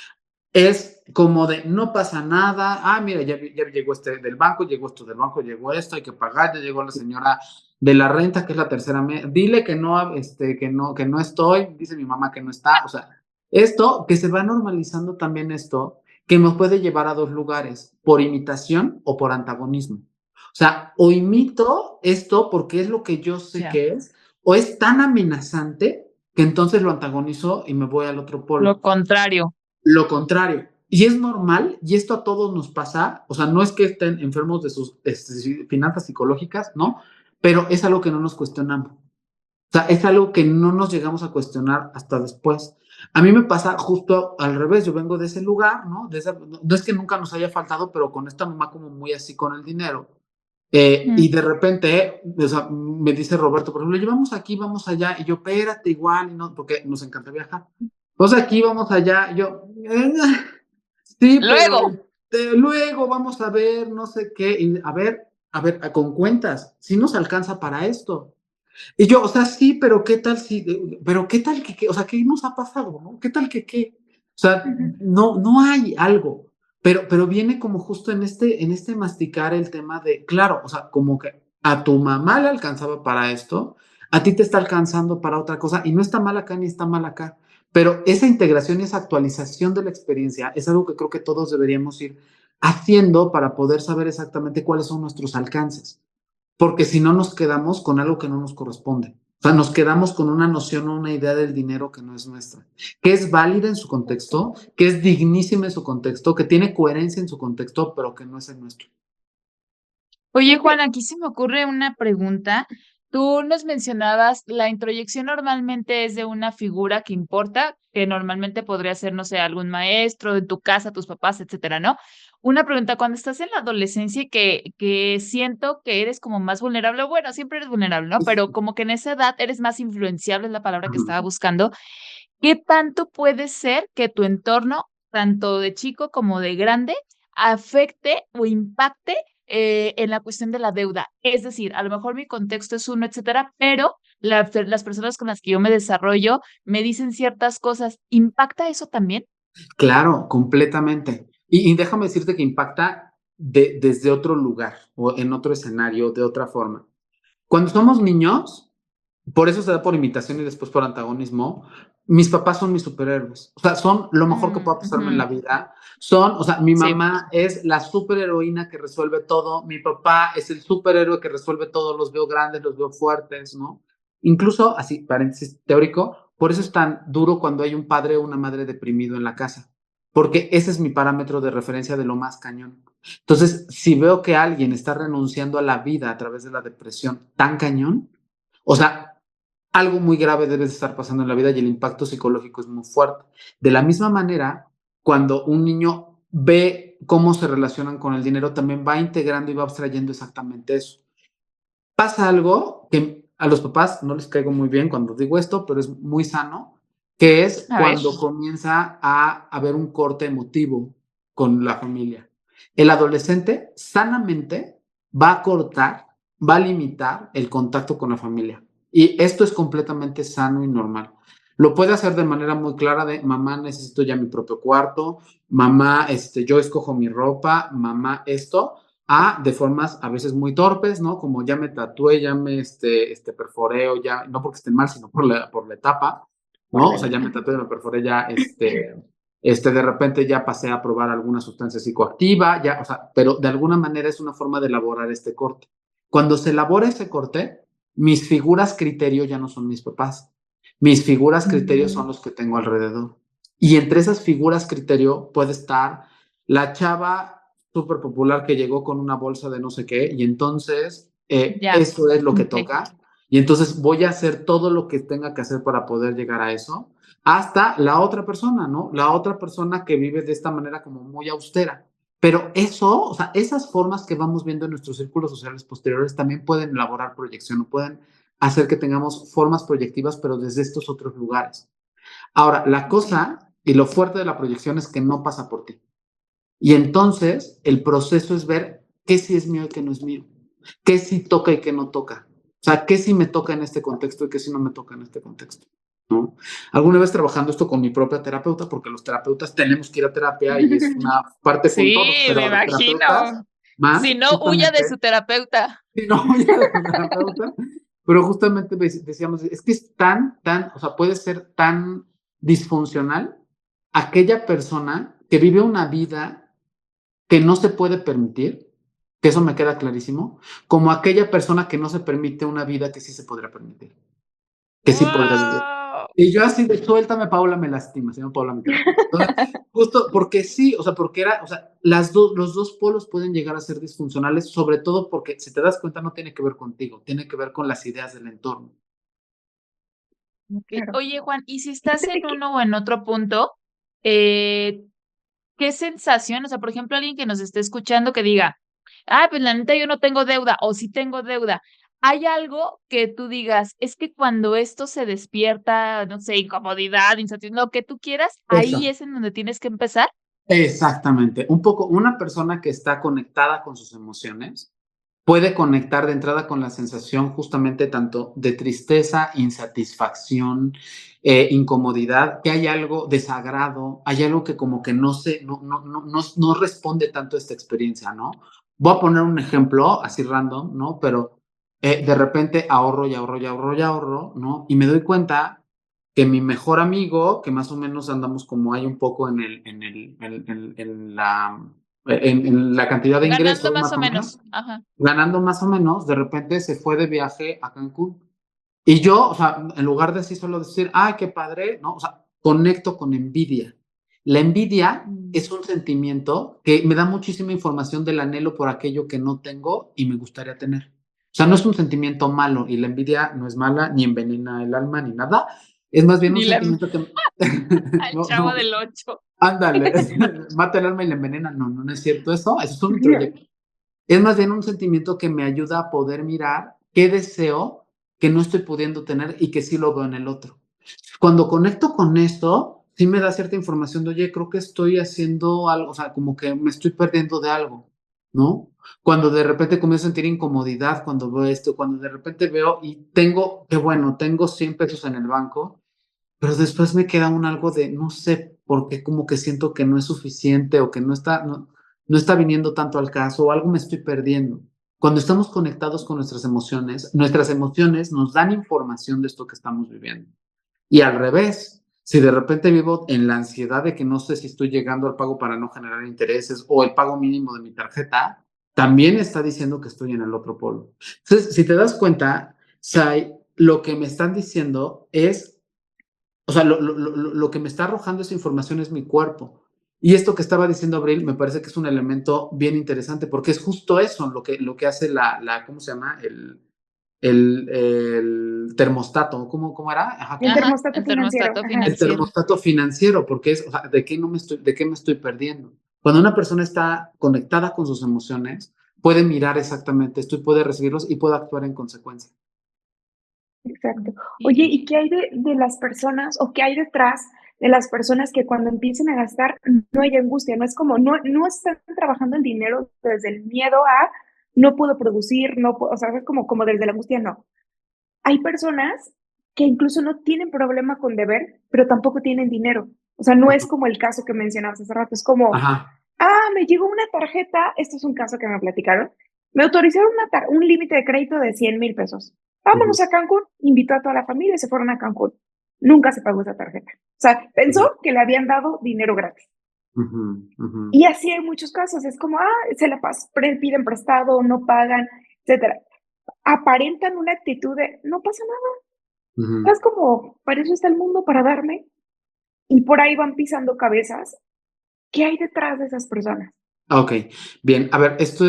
Speaker 1: Es como de no pasa nada, mira, ya llegó del banco, llegó esto del banco, llegó esto, hay que pagar, ya llegó la señora de la renta, que es la tercera mes, dile que no estoy, dice mi mamá que no está, o sea, esto, que se va normalizando también esto, que nos puede llevar a dos lugares, por imitación o por antagonismo. O sea, o imito esto porque es lo que yo sé que es, o es tan amenazante que entonces lo antagonizo y me voy al otro
Speaker 3: Lo
Speaker 1: polo.
Speaker 3: contrario.
Speaker 1: Lo contrario. Y es normal, y esto a todos nos pasa, o sea, no es que estén enfermos de sus finanzas psicológicas, ¿no? Pero es algo que no nos cuestionamos. O sea, es algo que no nos llegamos a cuestionar hasta después. A mí me pasa justo al revés, yo vengo de ese lugar, ¿no? No es que nunca nos haya faltado, pero con esta mamá como muy así con el dinero. Y de repente, o sea, me dice Roberto, por ejemplo, llevamos aquí, vamos allá, y yo, espérate, igual, y no, porque nos encanta viajar. Pues aquí, vamos allá, y yo, sí, pero
Speaker 3: Luego,
Speaker 1: luego vamos a ver, no sé qué, y a ver, con cuentas, si nos alcanza para esto. Y yo, o sea, sí, pero qué tal si, pero qué tal que, o sea, ¿qué nos ha pasado, no? ¿Qué tal que qué? O sea, no hay algo, pero viene como justo en este masticar el tema de, claro, o sea, como que a tu mamá le alcanzaba para esto, a ti te está alcanzando para otra cosa, y no está mal acá ni está mal acá, pero esa integración y esa actualización de la experiencia es algo que creo que todos deberíamos ir haciendo para poder saber exactamente cuáles son nuestros alcances porque si no nos quedamos con algo que no nos corresponde. O sea, nos quedamos con una noción o una idea del dinero que no es nuestra, que es válida en su contexto, que es dignísima en su contexto, que tiene coherencia en su contexto, pero que no es el nuestro.
Speaker 3: oye, Juan, aquí se me ocurre una pregunta. Tú nos mencionabas, la introyección normalmente es de una figura que importa, que normalmente podría ser, no sé, algún maestro, de tu casa, tus papás, etcétera, ¿no? Una pregunta, cuando estás en la adolescencia y que siento que eres como más vulnerable, bueno, siempre eres vulnerable, ¿no? Pero como que en esa edad eres más influenciable, es la palabra que estaba buscando. ¿Qué tanto puede ser que tu entorno, tanto de chico como de grande, afecte o impacte en la cuestión de la deuda? Es decir, a lo mejor mi contexto es uno, etcétera, pero las personas con las que yo me desarrollo me dicen ciertas cosas. ¿Impacta eso también?
Speaker 1: Claro, completamente. Y déjame decirte que impacta desde otro lugar o en otro escenario, de otra forma. Cuando somos niños, por eso se da por imitación y después por antagonismo. Mis papás son mis superhéroes. O sea, son lo mejor que pueda pasarme en
Speaker 3: Ujú.
Speaker 1: la vida. O sea, mi
Speaker 3: Sí,
Speaker 1: mamá es la superheroína que resuelve todo. Mi papá es el superhéroe que resuelve todo. Los veo grandes, los veo fuertes, ¿no? Incluso, así, paréntesis teórico, por eso es tan duro cuando hay un padre o una madre deprimido en la casa. Porque ese es mi parámetro de referencia de lo más cañón. Entonces, si veo que alguien está renunciando a la vida a través de la depresión tan cañón, o sea, algo muy grave debe de estar pasando en la vida y el impacto psicológico es muy fuerte. De la misma manera, cuando un niño ve cómo se relacionan con el dinero, también va integrando y va abstrayendo exactamente eso. Pasa algo que a los papás no les caigo muy bien cuando digo esto, pero es muy sano, que es
Speaker 3: a ver.
Speaker 1: cuando comienza a haber un corte emotivo con la familia. El adolescente sanamente va a cortar, va a limitar el contacto con la familia. Y esto es completamente sano y normal. Lo puede hacer de manera muy clara de mamá, necesito ya mi propio cuarto, mamá, yo escojo mi ropa, mamá, esto, de formas a veces muy torpes, ¿no? Como ya me tatué, ya me perforeo, ya, no porque estén mal, sino por la etapa, ¿no? O sea, ya me tatué, me perforé, ya, de repente ya pasé a probar alguna sustancia psicoactiva, ya, o sea, pero de alguna manera es una forma de elaborar este corte. Cuando se elabora ese corte, mis figuras criterio ya no son mis papás. Mis figuras criterio son los que tengo alrededor. Y entre esas figuras criterio puede estar la chava súper popular que llegó con una bolsa de no sé qué, y entonces
Speaker 3: Ya.
Speaker 1: eso es lo que
Speaker 3: Ok.
Speaker 1: toca. Y entonces voy a hacer todo lo que tenga que hacer para poder llegar a eso, hasta la otra persona, ¿no? La otra persona que vive de esta manera como muy austera. Pero eso, o sea, esas formas que vamos viendo en nuestros círculos sociales posteriores también pueden elaborar proyección o pueden hacer que tengamos formas proyectivas, pero desde estos otros lugares. Ahora, la cosa y lo fuerte de la proyección es que no pasa por ti. Y entonces el proceso es ver qué sí es mío y qué no es mío, qué sí toca y qué no toca. O sea, qué sí me toca en este contexto y qué sí no me toca en este contexto, ¿no? Alguna vez trabajando esto con mi propia terapeuta, porque los terapeutas tenemos que ir a terapia y es una parte con
Speaker 3: Sí,
Speaker 1: todos, pero
Speaker 3: me
Speaker 1: los terapeutas
Speaker 3: imagino. Si
Speaker 1: más,
Speaker 3: no, huya de su
Speaker 1: justamente,
Speaker 3: terapeuta.
Speaker 1: si no voy a la terapeuta, pero justamente decíamos, es que es o sea, puede ser tan disfuncional aquella persona que vive una vida que no se puede permitir, que eso me queda clarísimo, como aquella persona que no se permite una vida que sí se podrá permitir, que sí podrá vivir.
Speaker 3: ¡Wow!
Speaker 1: Y yo así de suéltame, Paula, me lastima, se llama Paula mi terapeuta. Entonces, justo porque sí, o sea, porque era, o sea, los dos polos pueden llegar a ser disfuncionales, sobre todo porque, si te das cuenta, no tiene que ver contigo, tiene que ver con las ideas del entorno.
Speaker 3: Ok.
Speaker 2: Claro.
Speaker 3: Oye, Juan, ¿y si estás en
Speaker 2: Fíjate que
Speaker 3: uno o en otro punto, eh, qué sensación? O sea, por ejemplo, alguien que nos esté escuchando que diga, ah, pues la neta yo no tengo deuda, o sí tengo deuda. ¿Hay algo que tú digas, es que cuando esto se despierta, no sé, incomodidad, insatisfacción, lo que tú quieras, ahí
Speaker 1: Eso.
Speaker 3: es en donde tienes que empezar?
Speaker 1: Exactamente. Un poco, una persona que está conectada con sus emociones puede conectar de entrada con la sensación justamente tanto de tristeza, insatisfacción, incomodidad, que hay algo desagrado, hay algo que como que no responde tanto a esta experiencia, ¿no? Voy a poner un ejemplo así random, ¿no? Pero de repente ahorro y ahorro y ahorro y ahorro, ¿no? Y me doy cuenta que mi mejor amigo, que más o menos andamos como hay un poco en la cantidad de
Speaker 3: Ganando
Speaker 1: ingresos,
Speaker 3: más
Speaker 1: más
Speaker 3: o
Speaker 1: o menos,
Speaker 3: menos. Ajá.
Speaker 1: ganando más o menos, de repente se fue de viaje a Cancún. Y yo, o sea, en lugar de así solo decir, ay, qué padre, ¿no? O sea, conecto con envidia. La envidia
Speaker 3: Mm.
Speaker 1: es un sentimiento que me da muchísima información del anhelo por aquello que no tengo y me gustaría tener. O sea, no es un sentimiento malo y la envidia no es mala, ni envenena el alma, ni nada. Es más bien un
Speaker 3: Ni la
Speaker 1: sentimiento que...
Speaker 3: al
Speaker 1: no,
Speaker 3: Chavo
Speaker 1: no,
Speaker 3: del Ocho.
Speaker 1: ándale, mata el alma y la envenena. No, no, no es cierto eso. Eso es un introyecto. Es más bien un sentimiento que me ayuda a poder mirar qué deseo que no estoy pudiendo tener y que sí lo veo en el otro. Cuando conecto con esto, sí me da cierta información de, oye, creo que estoy haciendo algo, o sea, como que me estoy perdiendo de algo, ¿no? Cuando de repente comienzo a sentir incomodidad cuando veo esto, cuando de repente veo y tengo, qué bueno, tengo 100 pesos en el banco, pero después me queda un algo de, no sé por qué, como que siento que no es suficiente o que no está viniendo tanto al caso o algo me estoy perdiendo. Cuando estamos conectados con nuestras emociones nos dan información de esto que estamos viviendo. Y al revés, si de repente vivo en la ansiedad de que no sé si estoy llegando al pago para no generar intereses o el pago mínimo de mi tarjeta, también está diciendo que estoy en el otro polo. Entonces, si te das cuenta, Sai, lo que me están diciendo es, o sea, lo que me está arrojando esa información es mi cuerpo. Y esto que estaba diciendo Abril me parece que es un elemento bien interesante porque es justo eso lo que hace ¿cómo se llama? El termostato, ¿cómo era? Ajá,
Speaker 2: el
Speaker 3: Ajá,
Speaker 2: termostato
Speaker 3: el
Speaker 2: financiero,
Speaker 3: termostato
Speaker 2: ajá.
Speaker 1: el
Speaker 3: financiero.
Speaker 1: termostato financiero, porque es, o sea, de qué me estoy perdiendo? Cuando una persona está conectada con sus emociones, puede mirar exactamente esto y puede recibirlos y puede actuar en consecuencia.
Speaker 2: Exacto. Oye,
Speaker 3: Y
Speaker 2: ¿y qué hay de las personas o qué hay detrás de las personas que cuando empiezan a gastar no hay angustia? No es como, no están trabajando el dinero desde el miedo a no puedo producir, o sea, es como desde la angustia, no. Hay personas que incluso no tienen problema con deber, pero tampoco tienen dinero. O sea, no es como el caso que mencionabas hace rato, es como,
Speaker 1: Ajá.
Speaker 2: me llegó una tarjeta, esto es un caso que me platicaron, me autorizaron un límite de crédito de 100,000 pesos. Vámonos
Speaker 1: Ujú.
Speaker 2: a Cancún, invitó a toda la familia y se fueron a Cancún. nunca se pagó esa tarjeta. O sea, pensó que le habían dado dinero gratis.
Speaker 1: Ujú, ujú,
Speaker 2: Y así hay muchos casos, es como, se la piden prestado, no pagan, etcétera. Aparentan una actitud de, no pasa nada,
Speaker 1: ujú.
Speaker 2: es como, para eso está el mundo, para darme, y por ahí van pisando cabezas. ¿Qué hay detrás de esas personas?
Speaker 1: Ok, bien. A ver, esto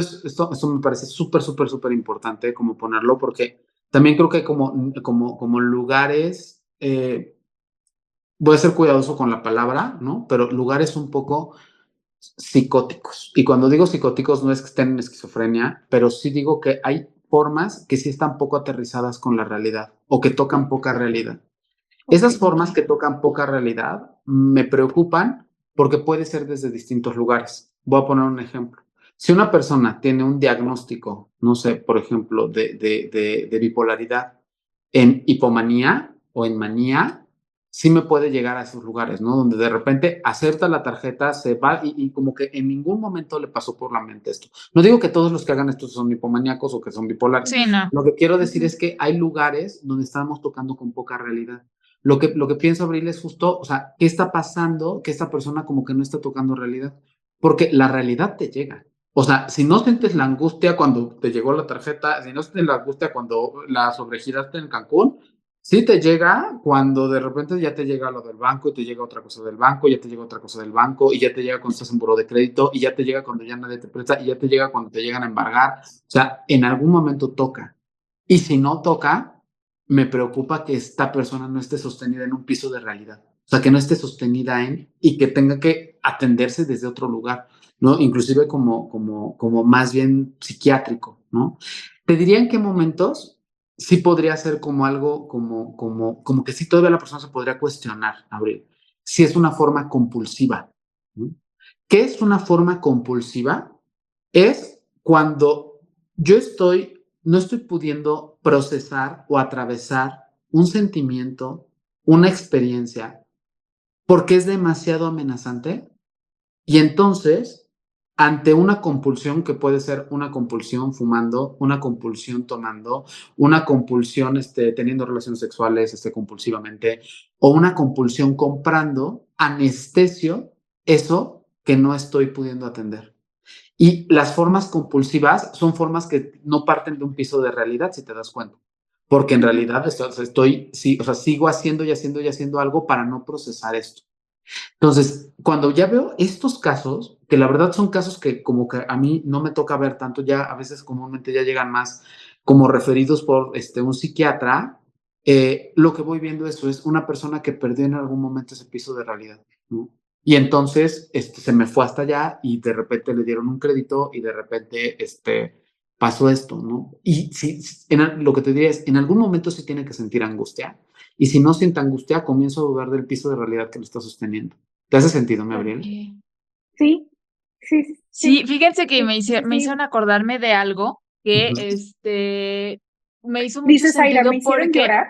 Speaker 1: me parece súper, súper, súper importante como ponerlo, porque también creo que hay como lugares, voy a ser cuidadoso con la palabra, ¿no? Pero lugares un poco psicóticos. Y cuando digo psicóticos no es que estén en esquizofrenia, pero sí digo que hay formas que sí están poco aterrizadas con la realidad o que tocan poca realidad.
Speaker 2: Ok,
Speaker 1: Esas formas que tocan poca realidad me preocupan porque puede ser desde distintos lugares. Voy a poner un ejemplo. Si una persona tiene un diagnóstico, no sé, por ejemplo, de bipolaridad en hipomanía o en manía, sí me puede llegar a esos lugares, ¿no? Donde de repente acepta la tarjeta, se va y como que en ningún momento le pasó por la mente esto. No digo que todos los que hagan esto son hipomaníacos o que son bipolares.
Speaker 3: Sí, no.
Speaker 1: Lo que quiero decir
Speaker 2: ujú,
Speaker 1: es que hay lugares donde estamos tocando con poca realidad. Lo que pienso, Abril, es justo, o sea, ¿qué está pasando que esta persona como que no está tocando realidad? Porque la realidad te llega. O sea, si no sientes la angustia cuando te llegó la tarjeta, si no sientes la angustia cuando la sobregiraste en Cancún, sí te llega cuando de repente ya te llega lo del banco y te llega otra cosa del banco, ya te llega otra cosa del banco y ya te llega cuando estás en buró de crédito y ya te llega cuando ya nadie te presta y ya te llega cuando te llegan a embargar. O sea, en algún momento toca. Y si no toca, me preocupa que esta persona no esté sostenida en un piso de realidad. O sea, que no esté sostenida en y que tenga que atenderse desde otro lugar, ¿no? Inclusive como más bien psiquiátrico, ¿no? Te diría en qué momentos sí podría ser como algo, como que sí todavía la persona se podría cuestionar, Abril, si es una forma compulsiva, ¿no? ¿Qué es una forma compulsiva? Es cuando yo no estoy pudiendo procesar o atravesar un sentimiento, una experiencia, porque es demasiado amenazante y entonces, ante una compulsión que puede ser una compulsión fumando, una compulsión tomando, una compulsión teniendo relaciones sexuales compulsivamente, o una compulsión comprando, anestesio eso que no estoy pudiendo atender. Y las formas compulsivas son formas que no parten de un piso de realidad, si te das cuenta. Porque en
Speaker 2: ujú.
Speaker 1: realidad sí, o sea, sigo haciendo y haciendo y haciendo algo para no procesar esto. Entonces, cuando ya veo estos casos, que la verdad son casos que como que a mí no me toca ver tanto, ya a veces comúnmente ya llegan más como referidos por un psiquiatra, lo que voy viendo eso es una persona que perdió en algún momento ese piso de realidad, ¿no? Y entonces se me fue hasta allá y de repente le dieron un crédito y de repente pasó esto, ¿no? Y lo que te diría es, en algún momento sí tiene que sentir angustia. Y si no siente angustia, comienzo a dudar del piso de realidad que lo está sosteniendo. ¿Te hace sentido, Gabriel?
Speaker 3: Ok.
Speaker 2: Sí, sí, sí,
Speaker 3: Sí,
Speaker 2: sí,
Speaker 3: fíjense que
Speaker 2: sí, sí,
Speaker 3: me
Speaker 2: sí.
Speaker 3: hicieron acordarme de algo que
Speaker 1: Ujú.
Speaker 3: me hizo mucho
Speaker 2: Dices, Aira, ¿me
Speaker 3: sentido
Speaker 2: hicieron
Speaker 3: porque
Speaker 2: llorar?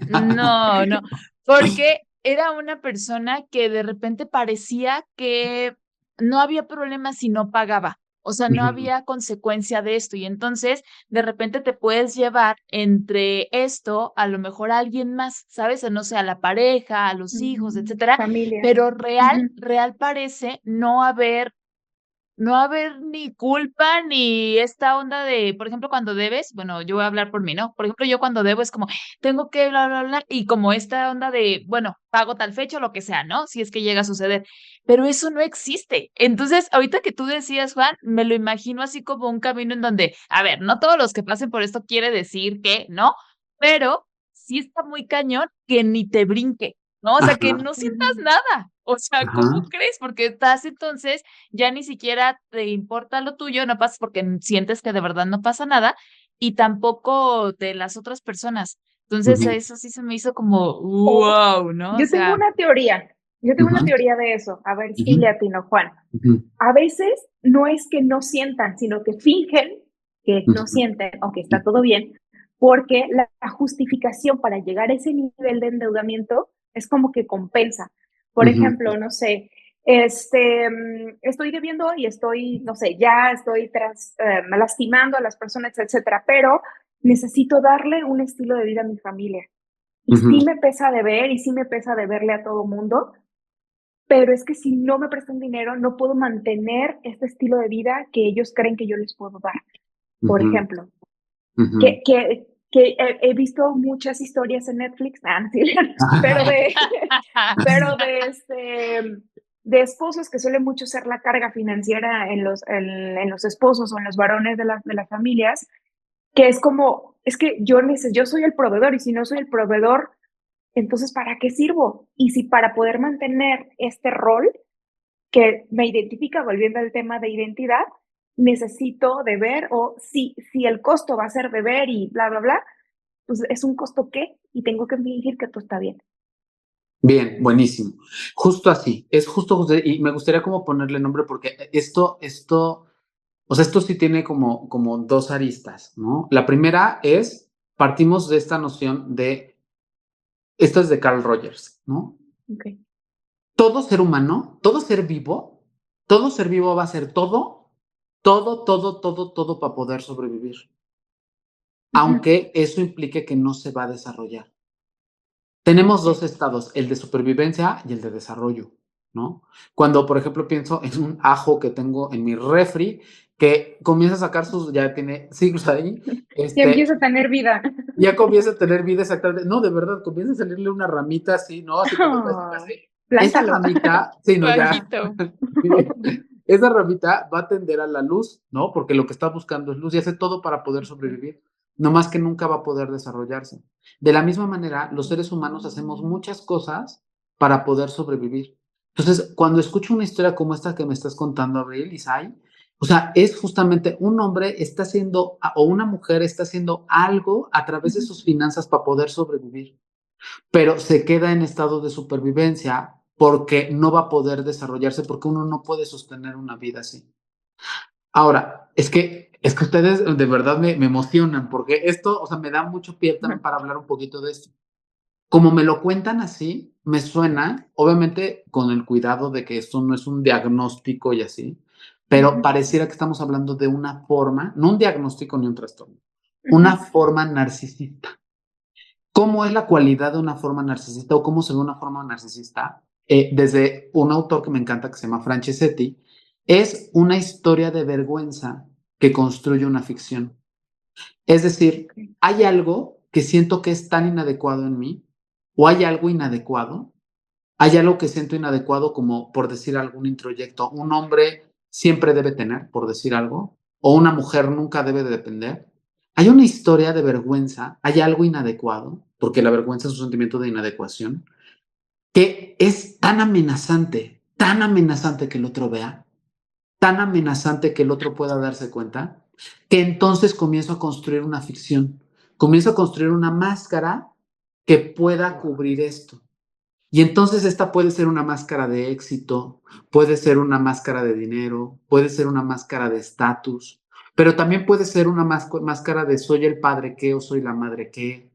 Speaker 3: no, no, porque era una persona que de repente parecía que no había problema si no pagaba. O sea, no
Speaker 1: Ujú,
Speaker 3: había consecuencia de esto. Y entonces, de repente te puedes llevar entre esto, a lo mejor a alguien más, ¿sabes? O no sé, a la pareja, a los hijos, etcétera.
Speaker 2: Familia.
Speaker 3: Pero real,
Speaker 2: Ujú,
Speaker 3: real parece no haber ni culpa ni esta onda de, por ejemplo, cuando debes, bueno, yo voy a hablar por mí, ¿no? Por ejemplo, yo cuando debo es como, tengo que bla, bla, bla, y como esta onda de, bueno, pago tal fecha o lo que sea, ¿no? Si es que llega a suceder, pero eso no existe. Entonces, ahorita que tú decías, Juan, me lo imagino así como un camino en donde, a ver, no todos los que pasen por esto quiere decir que, ¿no? Pero sí está muy cañón que ni te brinque, ¿no? O sea, que
Speaker 1: ajá,
Speaker 3: no sientas
Speaker 2: ujú.
Speaker 3: nada. O sea, ¿cómo
Speaker 1: ajá,
Speaker 3: crees? Porque estás entonces ya ni siquiera te importa lo tuyo, no pasa porque sientes que de verdad no pasa nada y tampoco de las otras personas. Entonces,
Speaker 1: ujú,
Speaker 3: eso sí se me hizo como,
Speaker 2: O
Speaker 3: wow, ¿no? O
Speaker 2: yo tengo
Speaker 3: sea,
Speaker 2: una teoría, yo tengo una
Speaker 1: ujú,
Speaker 2: teoría de eso, a ver si
Speaker 1: ujú,
Speaker 2: le atino, Juan.
Speaker 1: ujú,
Speaker 2: A veces no es que no sientan, sino que fingen que no
Speaker 1: ujú,
Speaker 2: sienten o que está todo bien, porque la justificación para llegar a ese nivel de endeudamiento es como que compensa. Por
Speaker 1: ujú,
Speaker 2: ejemplo, no sé, estoy debiendo y estoy, no sé, ya estoy lastimando a las personas, etcétera, pero necesito darle un estilo de vida a mi familia. y sí
Speaker 1: Ujú,
Speaker 2: me pesa de ver y sí me pesa de verle a todo mundo, pero es que si no me prestan dinero, no puedo mantener este estilo de vida que ellos creen que yo les puedo dar. Por
Speaker 1: ujú,
Speaker 2: ejemplo,
Speaker 1: ujú.
Speaker 2: que he visto muchas historias en Netflix, no, sí, pero pero de esposos que suele mucho ser la carga financiera en los esposos o en los varones de las familias, que es como, es que yo soy el proveedor y si no soy el proveedor, entonces ¿para qué sirvo? Y si para poder mantener este rol que me identifica, volviendo al tema de identidad, necesito deber o si el costo va a ser deber y bla, bla, bla, pues es un costo que y tengo que fingir que todo está bien.
Speaker 1: Bien, buenísimo. Justo así, es justo, y me gustaría como ponerle nombre porque o sea, esto sí tiene como dos aristas, ¿no? La primera es, partimos de esta noción esto es de Carl Rogers, ¿no?
Speaker 2: Okay.
Speaker 1: Todo ser humano, todo ser vivo va a ser todo para poder sobrevivir,
Speaker 2: Ujú,
Speaker 1: aunque eso implique que no se va a desarrollar. Tenemos
Speaker 2: sí.
Speaker 1: dos estados, el de supervivencia y el de desarrollo, ¿no? Cuando, por ejemplo, pienso en un ajo que tengo en mi refri, que comienza a sacar ya tiene siglos ahí,
Speaker 2: Ya empiezo a tener vida.
Speaker 1: ya comienza a tener vida exactamente, no, de verdad, comienza a salirle una ramita así, ¿no? Así como casi,
Speaker 2: Oh,
Speaker 1: casi. Esa
Speaker 2: plántalo.
Speaker 1: ramita, sí, no, ya,
Speaker 3: Bajito.
Speaker 1: esa ramita va a tender a la luz, ¿no? Porque lo que está buscando es luz y hace todo para poder sobrevivir, no más que nunca va a poder desarrollarse. De la misma manera, los seres humanos hacemos muchas cosas para poder sobrevivir. Entonces, cuando escucho una historia como esta que me estás contando, Abril, Isai, o sea, es justamente un hombre está haciendo o una mujer está haciendo algo a través de
Speaker 2: Ujú,
Speaker 1: sus finanzas para poder sobrevivir, pero se queda en estado de supervivencia porque no va a poder desarrollarse, porque uno no puede sostener una vida así. Ahora, es que ustedes de verdad me emocionan, porque esto, o sea, me da mucho pie
Speaker 2: ujú,
Speaker 1: también para hablar un poquito de esto. Como me lo cuentan así, me suena, obviamente con el cuidado de que esto no es un diagnóstico y así, pero
Speaker 2: ujú,
Speaker 1: pareciera que estamos hablando de una forma, no un diagnóstico ni un trastorno,
Speaker 2: ujú.
Speaker 1: una forma narcisista. ¿Cómo es la cualidad de una forma narcisista o cómo se ve una forma narcisista? Desde un autor que me encanta que se llama Franceschetti, es una historia de vergüenza que construye una ficción. Es decir,
Speaker 2: Okay.
Speaker 1: hay algo que siento que es tan inadecuado en mí, o hay algo inadecuado, hay algo que siento inadecuado como, por decir algún introyecto, un hombre siempre debe tener, por decir algo, o una mujer nunca debe de depender. Hay una historia de vergüenza, hay algo inadecuado, porque la vergüenza es un sentimiento de inadecuación, que es tan amenazante que el otro vea, tan amenazante que el otro pueda darse cuenta, que entonces comienzo a construir una ficción, comienzo a construir una máscara que pueda cubrir esto. Y entonces esta puede ser una máscara de éxito, puede ser una máscara de dinero, puede ser una máscara de estatus, pero también puede ser una máscara de soy el padre que o soy la madre que.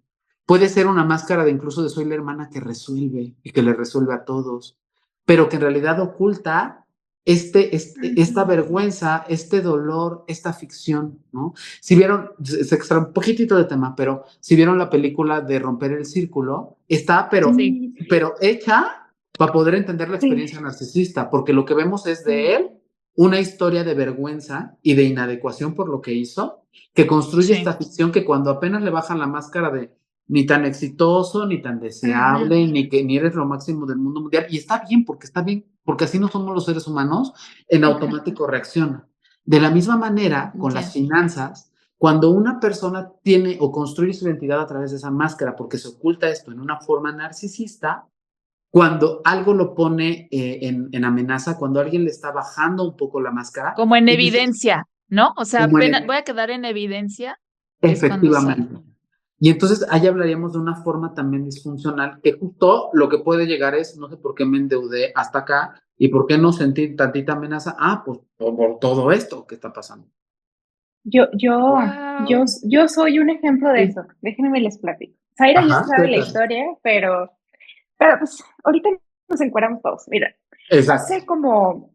Speaker 1: Puede ser una máscara de incluso de soy la hermana que resuelve y que le resuelve a todos, pero que en realidad oculta esta
Speaker 2: Ujú,
Speaker 1: vergüenza, este dolor, esta ficción, ¿no? Si vieron, se extrae un poquitito de tema, pero si vieron la película de Romper el Círculo, está,
Speaker 3: Sí.
Speaker 2: sí,
Speaker 1: pero hecha para poder entender la
Speaker 2: sí,
Speaker 1: experiencia narcisista, porque lo que vemos es de
Speaker 2: sí,
Speaker 1: él una historia de vergüenza y de inadecuación por lo que hizo, que construye
Speaker 3: Sí.
Speaker 1: esta ficción que cuando apenas le bajan la máscara de ni tan exitoso, ni tan
Speaker 2: ujú,
Speaker 1: deseable, ni que ni eres lo máximo del mundo mundial, y está bien, porque así no somos los seres humanos, en
Speaker 2: ujú,
Speaker 1: automático reacciona. De la misma manera, con las
Speaker 3: Entiendo.
Speaker 1: finanzas, cuando una persona tiene o construye su identidad a través de esa máscara porque se oculta esto en una forma narcisista, cuando algo lo pone en amenaza, cuando alguien le está bajando un poco la máscara,
Speaker 3: Como en
Speaker 1: y dice,
Speaker 3: evidencia, ¿no? O sea,
Speaker 1: como
Speaker 3: apenas
Speaker 1: en,
Speaker 3: voy a quedar en evidencia, es cuando sí.
Speaker 1: efectivamente. Y entonces ahí hablaríamos de una forma también disfuncional, que justo lo que puede llegar es, no sé por qué me endeudé hasta acá y por qué no sentí tantita amenaza. Ah, pues por todo esto que está pasando.
Speaker 2: Yo, yo,
Speaker 3: Wow.
Speaker 2: yo soy un ejemplo de
Speaker 1: Sí.
Speaker 2: eso. Déjenme les platico. Zaira ya
Speaker 1: Ajá,
Speaker 2: se sabe la
Speaker 1: claro.
Speaker 2: historia, pero pues ahorita nos encuadramos todos. Mira,
Speaker 1: Exacto.
Speaker 2: hace como,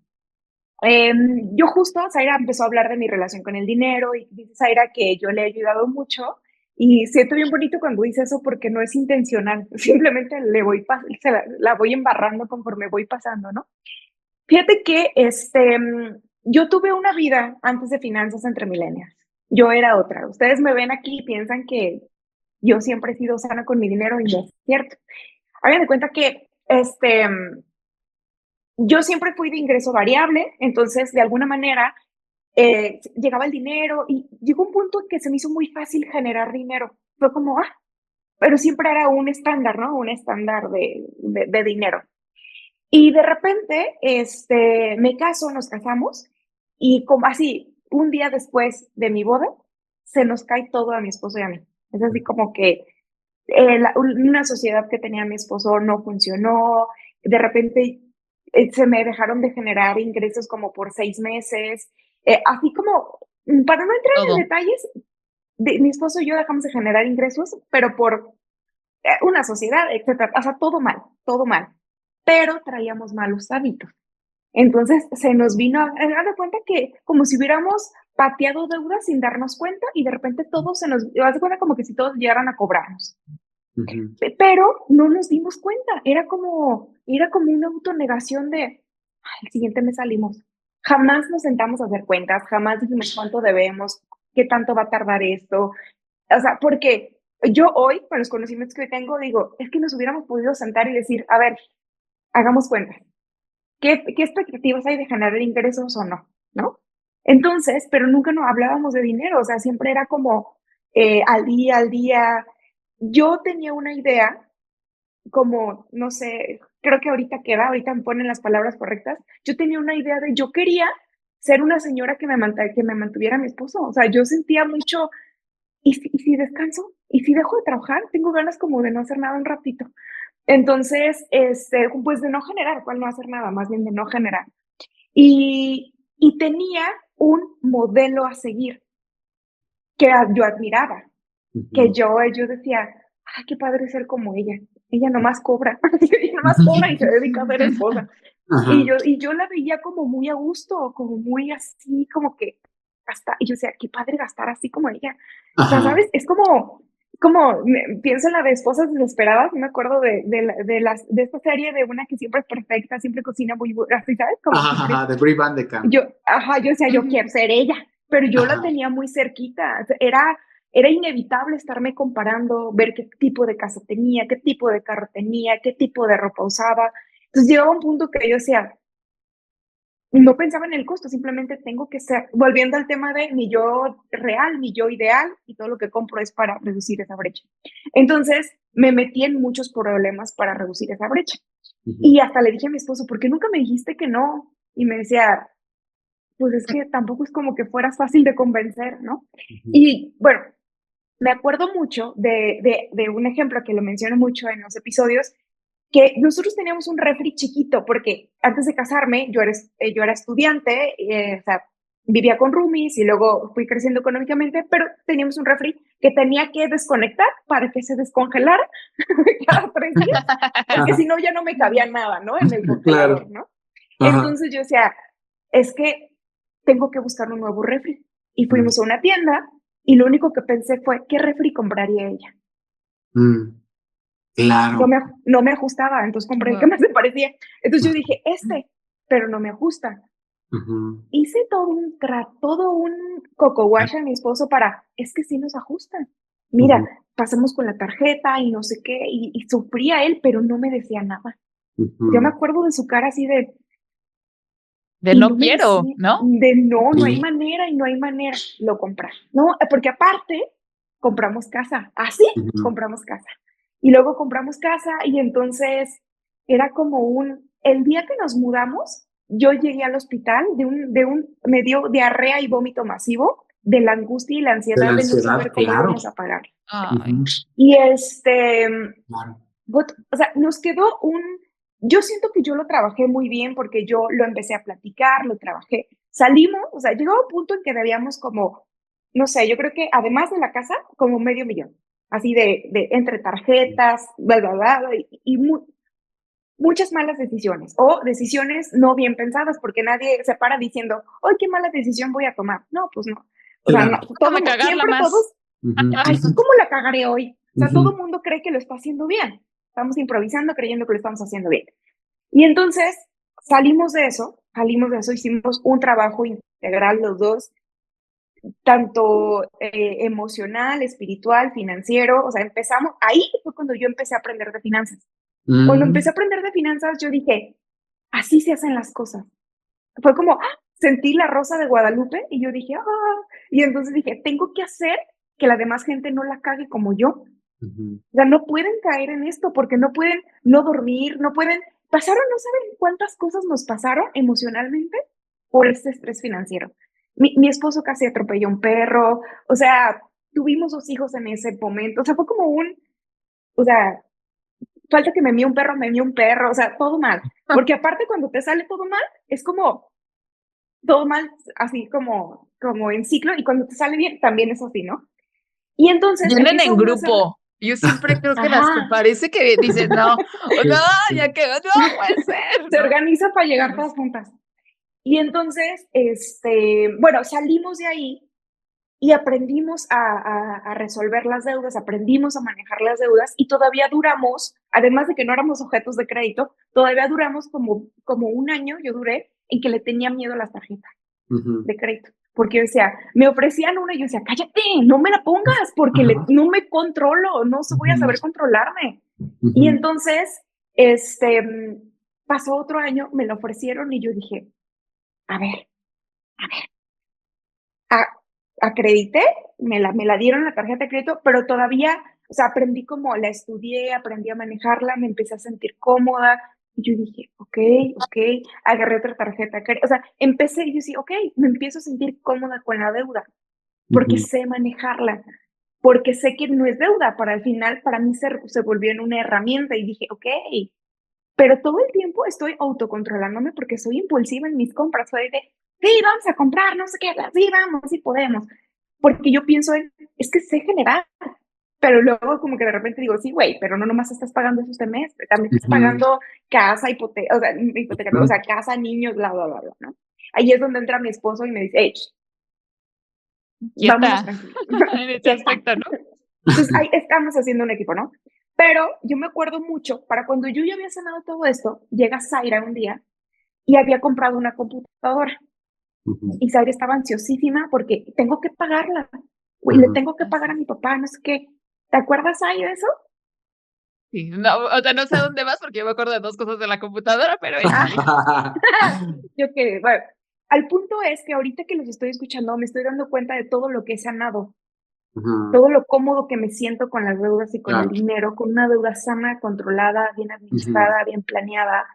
Speaker 2: yo justo, Zaira empezó a hablar de mi relación con el dinero y dice Zaira que yo le he ayudado mucho Y siento bien bonito cuando dice eso porque no es intencional, simplemente la voy embarrando conforme voy pasando, ¿no? Fíjate que yo tuve una vida antes de finanzas entre millennials. Yo era otra. Ustedes me ven aquí y piensan que yo siempre he sido sana con mi dinero y no es cierto. Hagan de cuenta que yo siempre fui de ingreso variable, entonces de alguna manera llegaba el dinero y llegó un punto en que se me hizo muy fácil generar dinero. Fue como, pero siempre era un estándar, ¿no? Un estándar de dinero. Y de repente, me caso, nos casamos y como así, un día después de mi boda, se nos cae todo a mi esposo y a mí. Es así como que una sociedad que tenía mi esposo no funcionó, de repente se me dejaron de generar ingresos como por 6 meses, así como, para no entrar en
Speaker 3: Todo.
Speaker 2: detalles, mi esposo y yo dejamos de generar ingresos, pero por una sociedad, etcétera, o sea, todo mal, pero traíamos malos hábitos. Entonces se nos vino a dar cuenta que como si hubiéramos pateado deudas sin darnos cuenta y de repente todo se nos hace cuenta como que si todos llegaran a cobrarnos. Pero no nos dimos cuenta, era como una autonegación de, el siguiente mes salimos. Jamás nos sentamos a hacer cuentas, jamás dijimos cuánto debemos, qué tanto va a tardar esto. O sea, porque yo hoy, con los conocimientos que hoy tengo, digo, es que nos hubiéramos podido sentar y decir, a ver, hagamos cuentas. ¿Qué expectativas hay de generar ingresos o no? ¿No? Entonces, pero nunca nos hablábamos de dinero, o sea, siempre era como al día, al día. Yo tenía una idea, como, no sé, creo que ahorita me ponen las palabras correctas. Yo tenía una idea de, yo quería ser una señora que me mantuviera mi esposo. O sea, yo sentía mucho, ¿y si descanso? ¿Y si dejo de trabajar? Tengo ganas como de no hacer nada un ratito. Entonces, pues de no generar, ¿cuál no hacer nada? Más bien de no generar. Y tenía un modelo a seguir que yo admiraba, que yo decía, ay, qué padre ser como ella. Ella nomás cobra, ella nomás cobra y se dedica a ser esposa. Y yo la veía como muy a gusto, como muy así, como que y yo decía, qué padre gastar así como ella. O sea, ¿sabes? Es como pienso en la de Esposas Desesperadas, me acuerdo de esta serie de una que siempre es perfecta, siempre cocina muy así, ¿sabes? Como
Speaker 1: De Brie Van de Camp.
Speaker 2: yo decía, yo quiero ser ella, pero yo la tenía muy cerquita. Era inevitable estarme comparando, ver qué tipo de casa tenía, qué tipo de carro tenía, qué tipo de ropa usaba. Entonces llegaba un punto que yo decía, no pensaba en el costo, simplemente tengo que ser, volviendo al tema de mi yo real, mi yo ideal, y todo lo que compro es para reducir esa brecha. Entonces me metí en muchos problemas para reducir esa brecha. Y hasta le dije a mi esposo, ¿por qué nunca me dijiste que no? Y me decía, pues es que tampoco es como que fueras fácil de convencer, ¿no? Y bueno, me acuerdo mucho de un ejemplo que lo menciono mucho en los episodios, que nosotros teníamos un refri chiquito, porque antes de casarme yo era estudiante, o sea, vivía con roomies y luego fui creciendo económicamente, pero teníamos un refri que tenía que desconectar para que se descongelara cada 3 días, porque si no ya no me cabía nada, ¿no? En el congelador,
Speaker 1: Claro.
Speaker 2: ¿no? Entonces yo decía, es que tengo que buscar un nuevo refri. Y fuimos a una tienda y lo único que pensé fue, ¿qué refri compraría ella?
Speaker 1: Claro.
Speaker 2: No me ajustaba, entonces compré el que más se parecía. Entonces yo dije, pero no me ajusta. Hice todo un coco wash a mi esposo es que sí nos ajustan. Mira, pasamos con la tarjeta y no sé qué, y sufría él, pero no me decía nada. Yo me acuerdo de su cara así de
Speaker 3: no quiero, ¿no?
Speaker 2: No hay manera y no hay manera. Lo comprar, ¿no? Porque aparte, compramos casa. Así, compramos casa. Y luego compramos casa y entonces era como el día que nos mudamos, yo llegué al hospital me dio diarrea y vómito masivo de la angustia y la ansiedad de no saber cómo íbamos a pagar. Y
Speaker 1: Claro.
Speaker 2: o sea, nos quedó yo siento que yo lo trabajé muy bien porque yo lo empecé a platicar, lo trabajé. Salimos, o sea, llegó un punto en que debíamos como, no sé, yo creo que además de la casa, como $500,000, así de entre tarjetas, bla, bla, bla, y muchas malas decisiones o decisiones no bien pensadas porque nadie se para diciendo, ¡ay, qué mala decisión voy a tomar! No, pues no. O sea, no,
Speaker 3: Déjame cagarla
Speaker 2: siempre
Speaker 3: más.
Speaker 2: Ay, ¿cómo la cagaré hoy? O sea, todo el mundo cree que lo está haciendo bien. Estamos improvisando creyendo que lo estamos haciendo bien. Y entonces salimos de eso, hicimos un trabajo integral los dos, tanto emocional, espiritual, financiero, o sea, empezamos, ahí fue cuando yo empecé a aprender de finanzas. Cuando empecé a aprender de finanzas, yo dije, así se hacen las cosas. Fue como, sentí la rosa de Guadalupe y yo dije, y entonces dije, tengo que hacer que la demás gente no la cague como yo. O sea, no pueden caer en esto porque no pueden no dormir, no pueden, pasaron, no saben cuántas cosas nos pasaron emocionalmente por este estrés financiero. Mi esposo casi atropelló un perro, o sea, tuvimos 2 hijos en ese momento, o sea, fue como o sea, falta que me míe un perro, o sea, todo mal. Porque aparte cuando te sale todo mal, es como todo mal, así como en ciclo, y cuando te sale bien, también es así, ¿no? Y entonces
Speaker 3: Vienen en
Speaker 2: hacer...
Speaker 3: grupo. Yo siempre creo que las que
Speaker 2: Ajá,
Speaker 3: parece que dicen, no, no, ya que no puede ser,
Speaker 2: se
Speaker 3: ¿no?
Speaker 2: organiza para llegar todas juntas. Y entonces, bueno, salimos de ahí y aprendimos a resolver las deudas, aprendimos a manejar las deudas y todavía duramos, además de que no éramos objetos de crédito, todavía duramos como 1 año, yo duré, en que le tenía miedo a las tarjetas de crédito. Porque yo decía, me ofrecían una y yo decía, cállate, no me la pongas porque no me controlo, no voy a saber controlarme. Y entonces, pasó otro año, me lo ofrecieron y yo dije, a ver, acredité, me la dieron la tarjeta de crédito, pero todavía, o sea, aprendí como la estudié, aprendí a manejarla, me empecé a sentir cómoda. Y yo dije, ok, agarré otra tarjeta. O sea, empecé y yo dije, ok, me empiezo a sentir cómoda con la deuda, porque sé manejarla, porque sé que no es deuda, para el final, para mí se volvió en una herramienta y dije, ok, pero todo el tiempo estoy autocontrolándome porque soy impulsiva en mis compras, soy de, sí, vamos a comprar, no sé qué, sí, vamos, sí podemos, porque yo pienso es que sé generar, pero luego como que de repente digo, sí, güey, pero no nomás estás pagando eso este mes, también estás pagando casa, hipoteca, o sea, casa, niños, bla, bla, bla, bla, ¿no? Ahí es donde entra mi esposo y me dice, hey, vámonos
Speaker 3: Quieta
Speaker 2: tranquilos.
Speaker 3: en este aspecto, ¿no?
Speaker 2: Entonces ahí estamos haciendo un equipo, ¿no? Pero yo me acuerdo mucho, para cuando yo ya había sanado todo esto, llega Zaira un día y había comprado una computadora. Y Zaira estaba ansiosísima porque tengo que pagarla, güey, le tengo que pagar a mi papá, no sé qué. ¿Te acuerdas, Zaira, de eso?
Speaker 3: Sí, no, o sea, no sé a dónde vas porque yo me acuerdo de 2 cosas de la computadora, pero
Speaker 2: Yo que, bueno, al punto es que ahorita que los estoy escuchando, me estoy dando cuenta de todo lo que he sanado, todo lo cómodo que me siento con las deudas y con el dinero, con una deuda sana, controlada, bien administrada, bien planeada.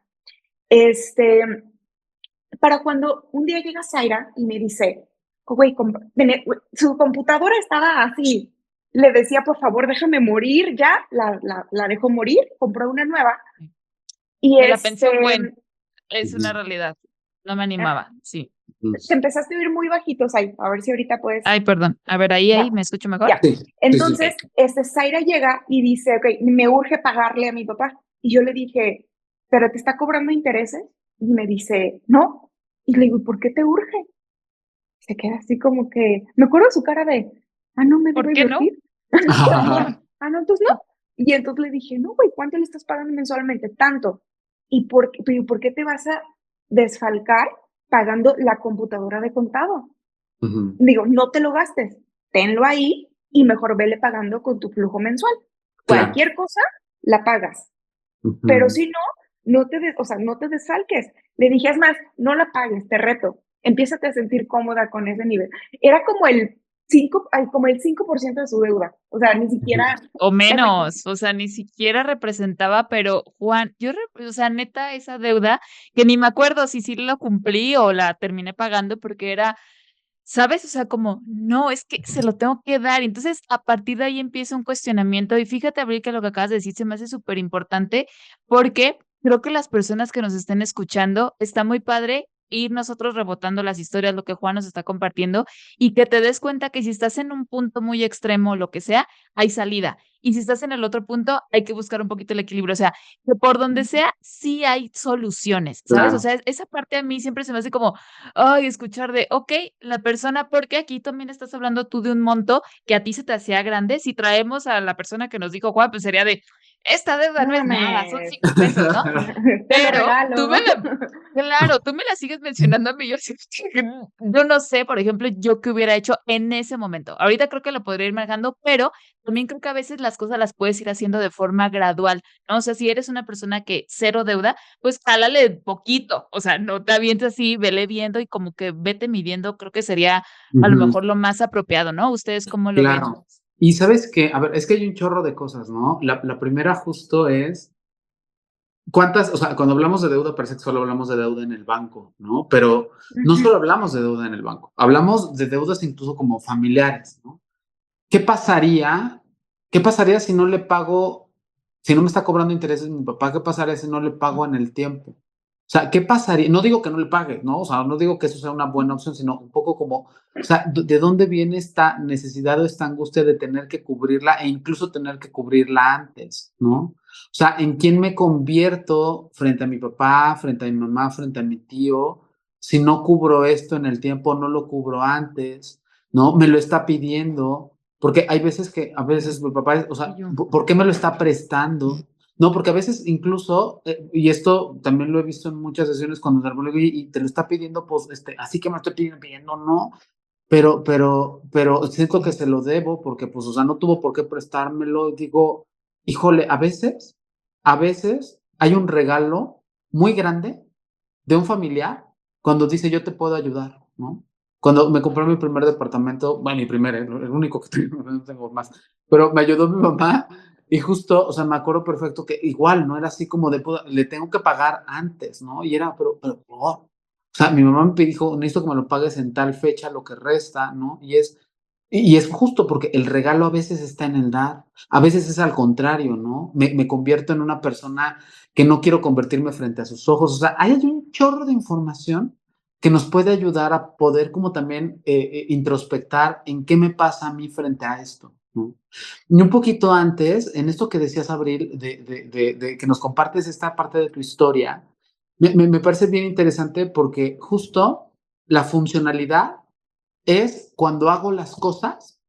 Speaker 2: Para cuando un día llega Zaira y me dice, güey, su computadora estaba así, le decía, por favor, déjame morir, ya, la dejó morir, compró una nueva, y
Speaker 3: me la pensé un buen, es una realidad. No me
Speaker 2: ah,
Speaker 3: animaba, sí.
Speaker 2: te empezaste a oír muy bajitos ahí, a ver si ahorita puedes,
Speaker 3: Ay, perdón. A ver, ahí,
Speaker 2: va,
Speaker 3: ¿me escucho mejor?
Speaker 2: ya. Entonces, Zaira llega y dice, ok, me urge pagarle a mi papá, y yo le dije, ¿pero te está cobrando intereses? Y me dice, no, y le digo, ¿por qué te urge? Se queda así como que, me acuerdo su cara de, no me
Speaker 3: ¿Por
Speaker 2: debe
Speaker 3: qué
Speaker 2: de
Speaker 3: no?
Speaker 2: urgir. No, entonces no. Y entonces le dije, no, güey, ¿cuánto le estás pagando mensualmente? Tanto. ¿Por qué te vas a desfalcar pagando la computadora de contado? Digo, no te lo gastes, tenlo ahí y mejor vele pagando con tu flujo mensual. Cualquier cosa la pagas, pero si no, no te desfalques. Le dije, es más, no la pagues, te reto. Empiézate a sentir cómoda con ese nivel. Era como el 5% de su deuda. O sea, ni siquiera
Speaker 3: O
Speaker 2: la
Speaker 3: menos, o sea, ni siquiera representaba, pero Juan, o sea, neta, esa deuda, que ni me acuerdo si sí lo cumplí o la terminé pagando porque era, ¿sabes? O sea, como, no, es que se lo tengo que dar. Entonces, a partir de ahí empieza un cuestionamiento. Y fíjate, Abril, que lo que acabas de decir se me hace súper importante porque creo que las personas que nos estén escuchando, está muy padre ir nosotros rebotando las historias, lo que Juan nos está compartiendo, y que te des cuenta que si estás en un punto muy extremo, lo que sea, hay salida. Y si estás en el otro punto, hay que buscar un poquito el equilibrio. O sea, que por donde sea, sí hay soluciones, ¿sabes? O
Speaker 1: Claro.
Speaker 3: sea, esa parte a mí siempre se me hace como, ay, escuchar de, ok, la persona, porque aquí también estás hablando tú de un monto que a ti se te hacía grande. Si traemos a la persona que nos dijo Juan, pues sería de, esta deuda
Speaker 2: No
Speaker 3: no es nada, son
Speaker 2: mames,
Speaker 3: 5 pesos, ¿no?
Speaker 2: te lo
Speaker 3: Pero tú me
Speaker 2: regalo.
Speaker 3: la claro, tú me la sigues mencionando a mí, yo sí yo no sé, por ejemplo, yo qué hubiera hecho en ese momento. Ahorita creo que lo podría ir manejando, pero también creo que a veces las cosas las puedes ir haciendo de forma gradual, ¿no? O sea, si eres una persona que cero deuda, pues cálale poquito, o sea, no te avientes así, vele viendo y como que vete midiendo, creo que sería a lo
Speaker 1: Ujú,
Speaker 3: mejor lo más apropiado, ¿no? ¿Ustedes cómo lo ven?
Speaker 1: claro. Y sabes que, a ver, es que hay un chorro de cosas, ¿no? La primera justo es, ¿cuántas? O sea, cuando hablamos de deuda parece que solo hablamos de deuda en el banco, ¿no? Pero no
Speaker 2: Ujú.
Speaker 1: solo hablamos de deuda en el banco, hablamos de deudas incluso como familiares, ¿no? ¿Qué pasaría? ¿Qué pasaría si no le pago, si no me está cobrando intereses mi papá? ¿Qué pasaría si no le pago en el tiempo? O sea, ¿qué pasaría? No digo que no le pague, ¿no? O sea, no digo que eso sea una buena opción, sino un poco como, o sea, ¿de dónde viene esta necesidad o esta angustia de tener que cubrirla e incluso tener que cubrirla antes, ¿no? O sea, ¿en quién me convierto frente a mi papá, frente a mi mamá, frente a mi tío, si no cubro esto en el tiempo, no lo cubro antes, ¿no? Me lo está pidiendo, porque hay veces que, a veces mi papá, o
Speaker 3: Y
Speaker 1: sea,
Speaker 3: yo.
Speaker 1: ¿por qué me lo está prestando? No, porque a veces incluso, y esto también lo he visto en muchas sesiones cuando te lo digo, y te lo está pidiendo, pues, así que me lo estoy pidiendo, no, pero siento que se lo debo porque, pues, o sea, no tuvo por qué prestármelo. Digo, híjole, a veces hay un regalo muy grande de un familiar cuando dice yo te puedo ayudar, ¿no? Cuando me compré mi primer departamento, bueno, mi primer, el único que tengo, no tengo más, pero me ayudó mi mamá y justo, o sea, me acuerdo perfecto que igual, ¿no? Era así como de, le tengo que pagar antes, ¿no? Y era, pero, oh. O sea, mi mamá me dijo, necesito que me lo pagues en tal fecha, lo que resta, ¿no? Y es justo porque el regalo a veces está en el dar, a veces es al contrario, ¿no? Me convierto en una persona que no quiero convertirme frente a sus ojos. O sea, hay un chorro de información que nos puede ayudar a poder como también introspectar en qué me pasa a mí frente a esto, ¿no? Y un poquito antes, en esto que decías, Abril, de que nos compartes esta parte de tu historia, me parece bien interesante porque justo la funcionalidad es cuando hago las cosas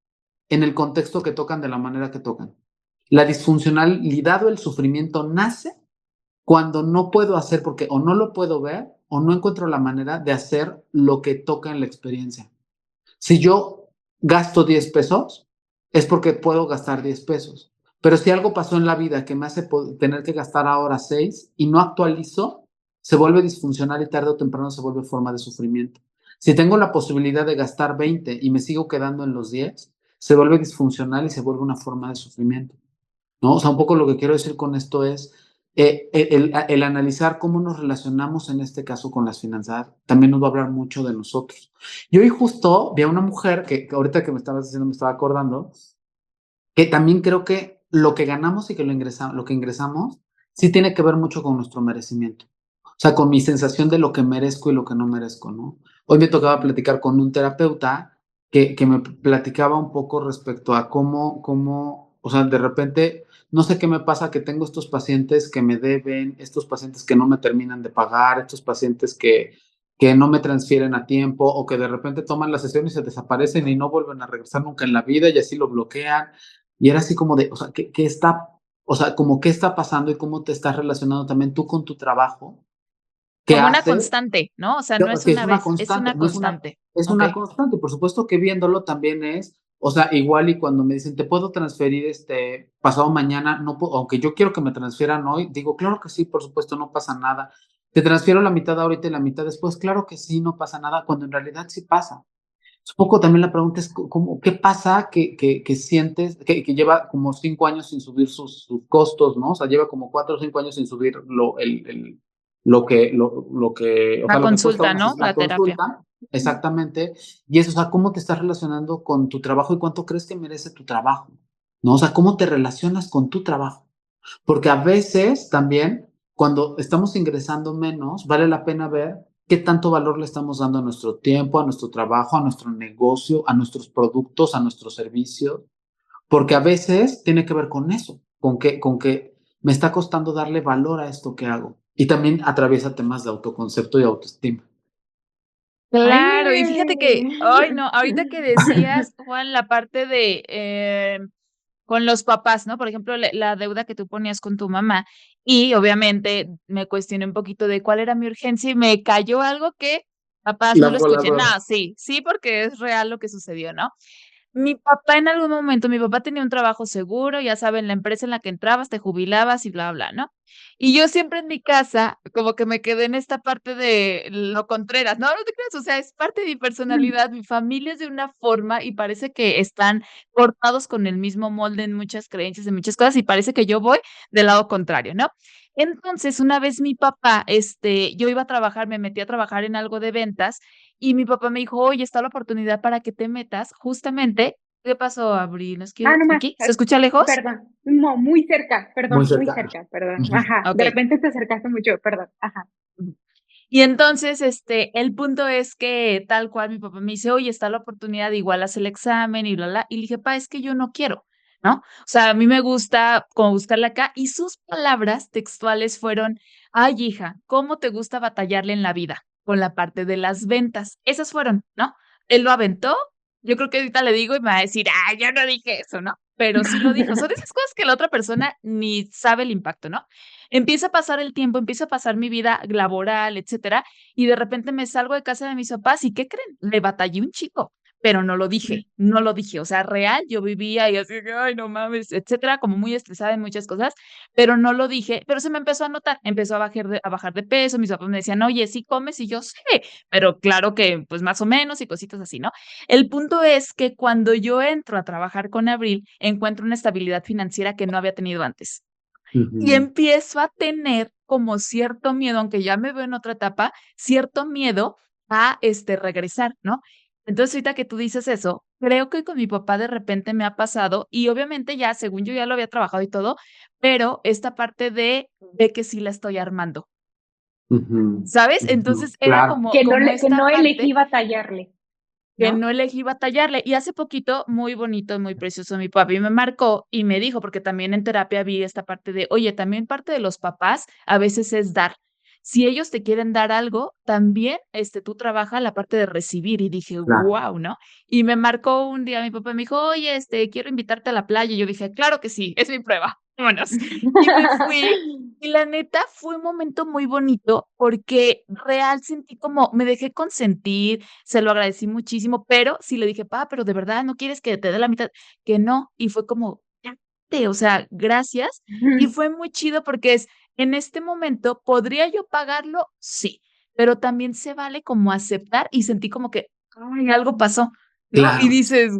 Speaker 1: en el contexto que tocan de la manera que tocan. La disfuncionalidad o el sufrimiento nace cuando no puedo hacer, porque o no lo puedo ver o no encuentro la manera de hacer lo que toca en la experiencia. Si yo gasto 10 pesos, es porque puedo gastar 10 pesos. Pero si algo pasó en la vida que me hace tener que gastar ahora 6 y no actualizo, se vuelve disfuncional y tarde o temprano se vuelve forma de sufrimiento. Si tengo la posibilidad de gastar 20 y me sigo quedando en los 10, se vuelve disfuncional y se vuelve una forma de sufrimiento, ¿no? O sea, un poco lo que quiero decir con esto es el analizar cómo nos relacionamos en este caso con las finanzas, también nos va a hablar mucho de nosotros. Y hoy justo vi a una mujer que ahorita que me estabas diciendo, me estaba acordando, que también creo que lo que ganamos y que lo que ingresamos, sí tiene que ver mucho con nuestro merecimiento. O sea, con mi sensación de lo que merezco y lo que no merezco, ¿no? Hoy me tocaba platicar con un terapeuta que me platicaba un poco respecto a cómo, o sea, de repente, no sé qué me pasa, que tengo estos pacientes que me deben, estos pacientes que no me terminan de pagar, estos pacientes que no me transfieren a tiempo o que de repente toman la sesión y se desaparecen y no vuelven a regresar nunca en la vida y así lo bloquean. Y era así como de, o sea, ¿qué está, o sea, como qué está pasando y cómo te estás relacionando también tú con tu trabajo? ¿Qué
Speaker 3: Como una
Speaker 1: hace?
Speaker 3: constante, ¿no? O sea, no es
Speaker 1: Que es
Speaker 3: una
Speaker 1: una
Speaker 3: vez, es
Speaker 1: constante,
Speaker 3: una
Speaker 1: no es una,
Speaker 3: constante.
Speaker 1: es una
Speaker 3: Okey.
Speaker 1: constante. Por supuesto que viéndolo también es, o sea, igual y cuando me dicen, te puedo transferir pasado mañana, no puedo, aunque yo quiero que me transfieran hoy, digo, claro que sí, por supuesto, no pasa nada. Te transfiero la mitad ahorita y la mitad después, claro que sí, no pasa nada, cuando en realidad sí pasa. Un poco también la pregunta es, ¿qué pasa que sientes, que lleva como 5 años sin subir sus costos, ¿no? O sea, lleva como 4 o 5 años sin subir o sea,
Speaker 3: La
Speaker 1: lo que cuesta
Speaker 3: consulta, ¿no?
Speaker 1: la
Speaker 3: La terapia.
Speaker 1: consulta,
Speaker 3: Ujú.
Speaker 1: exactamente. Y eso, o sea, ¿cómo te estás relacionando con tu trabajo y cuánto crees que merece tu trabajo? ¿No? O sea, ¿cómo te relacionas con tu trabajo? Porque a veces también, cuando estamos ingresando menos, vale la pena ver qué tanto valor le estamos dando a nuestro tiempo, a nuestro trabajo, a nuestro negocio, a nuestros productos, a nuestros servicios, porque a veces tiene que ver con eso, con que me está costando darle valor a esto que hago. Y también atraviesa temas de autoconcepto y autoestima.
Speaker 3: Claro, y fíjate que,
Speaker 2: Ay.
Speaker 3: ay, no, ahorita que decías, Juan, la parte de con los papás, ¿no? Por ejemplo, la deuda que tú ponías con tu mamá, y obviamente me cuestioné un poquito de cuál era mi urgencia y me cayó algo que, papás, no
Speaker 1: La
Speaker 3: lo escuchen. No,
Speaker 1: voladora.
Speaker 3: sí, sí, porque es real lo que sucedió, ¿no? Mi papá en algún momento, mi papá tenía un trabajo seguro, ya saben, la empresa en la que entrabas, te jubilabas y bla, bla, ¿no? Y yo siempre en mi casa, como que me quedé en esta parte de lo contreras, no, no te creas, o sea, es parte de mi personalidad, mi familia es de una forma y parece que están cortados con el mismo molde en muchas creencias, en muchas cosas, y parece que yo voy del lado contrario, ¿no? Entonces, una vez mi papá, yo iba a trabajar, me metí a trabajar en algo de ventas y mi papá me dijo: "Oye, está la oportunidad para que te metas", justamente. ¿Qué pasó, Abril? Es que
Speaker 2: No más,
Speaker 3: aquí, ¿se escucha lejos?
Speaker 2: perdón. No, muy cerca,
Speaker 1: Muy
Speaker 2: perdón, muy
Speaker 1: cercana.
Speaker 2: cerca, perdón.
Speaker 1: Ujú.
Speaker 2: Ajá, de
Speaker 3: Okey.
Speaker 2: repente te acercaste mucho, perdón. Ajá.
Speaker 3: Ujú. Y entonces, el punto es que tal cual mi papá me dice: "Oye, está la oportunidad, igual haz el examen y bla, bla". Y le dije: "Pa, es que yo no quiero", ¿no? O sea, a mí me gusta como buscarle acá, y sus palabras textuales fueron: "Ay, hija, cómo te gusta batallarle en la vida con la parte de las ventas". Esas fueron, ¿no? Él lo aventó, yo creo que ahorita le digo y me va a decir: "Ay, yo no dije eso", ¿no? Pero sí lo dijo. Son de esas cosas que la otra persona ni sabe el impacto, ¿no? Empieza a pasar el tiempo, empieza a pasar mi vida laboral, etcétera, y de repente me salgo de casa de mis papás, ¿y qué creen? Le batallé un chico, pero no lo dije, no lo dije, o sea, real, yo vivía y así de: "Ay, no mames", etcétera, como muy estresada en muchas cosas, pero no lo dije, pero se me empezó a notar, empezó a bajar de peso, mis papás me decían: "Oye, ¿sí comes?", y yo: "Sí", pero claro que, pues, más o menos y cositas así, ¿no? El punto es que cuando yo entro a trabajar con Abril, encuentro una estabilidad financiera que no había tenido antes. Y
Speaker 1: Ujú.
Speaker 3: empiezo a tener como cierto miedo, aunque ya me veo en otra etapa, cierto miedo a, regresar, ¿no? Entonces, ahorita que tú dices eso, creo que con mi papá de repente me ha pasado, y obviamente ya, según yo ya lo había trabajado y todo, pero esta parte de que sí la estoy armando,
Speaker 1: Ujú.
Speaker 3: ¿sabes?
Speaker 1: Ujú.
Speaker 3: Entonces, era
Speaker 1: Claro.
Speaker 3: como
Speaker 2: Que
Speaker 3: esta
Speaker 2: no
Speaker 3: parte
Speaker 2: elegí batallarle,
Speaker 3: que
Speaker 2: ¿no?
Speaker 3: no elegí batallarle. Y hace poquito, muy bonito, muy precioso, mi papi me marcó y me dijo, porque también en terapia vi esta parte de, oye, también parte de los papás a veces es dar. Si ellos te quieren dar algo, también tú trabaja la parte de recibir. Y dije,
Speaker 1: Claro.
Speaker 3: wow, ¿no? Y me marcó un día mi papá, me dijo, oye, quiero invitarte a la playa. Y yo dije, claro que sí, es mi prueba, vámonos. Y me fui. Y la neta fue un momento muy bonito porque real sentí como me dejé consentir, se lo agradecí muchísimo, pero sí le dije: "Pa, pero de verdad, ¿no quieres que te dé la mitad?". Que no, y fue como: "Ya o sea, gracias". Y fue muy chido porque en este momento, ¿podría yo pagarlo? Sí, pero también se vale como aceptar y sentí como que, ay, algo pasó, ¿no? Y
Speaker 1: Claro.
Speaker 3: dices: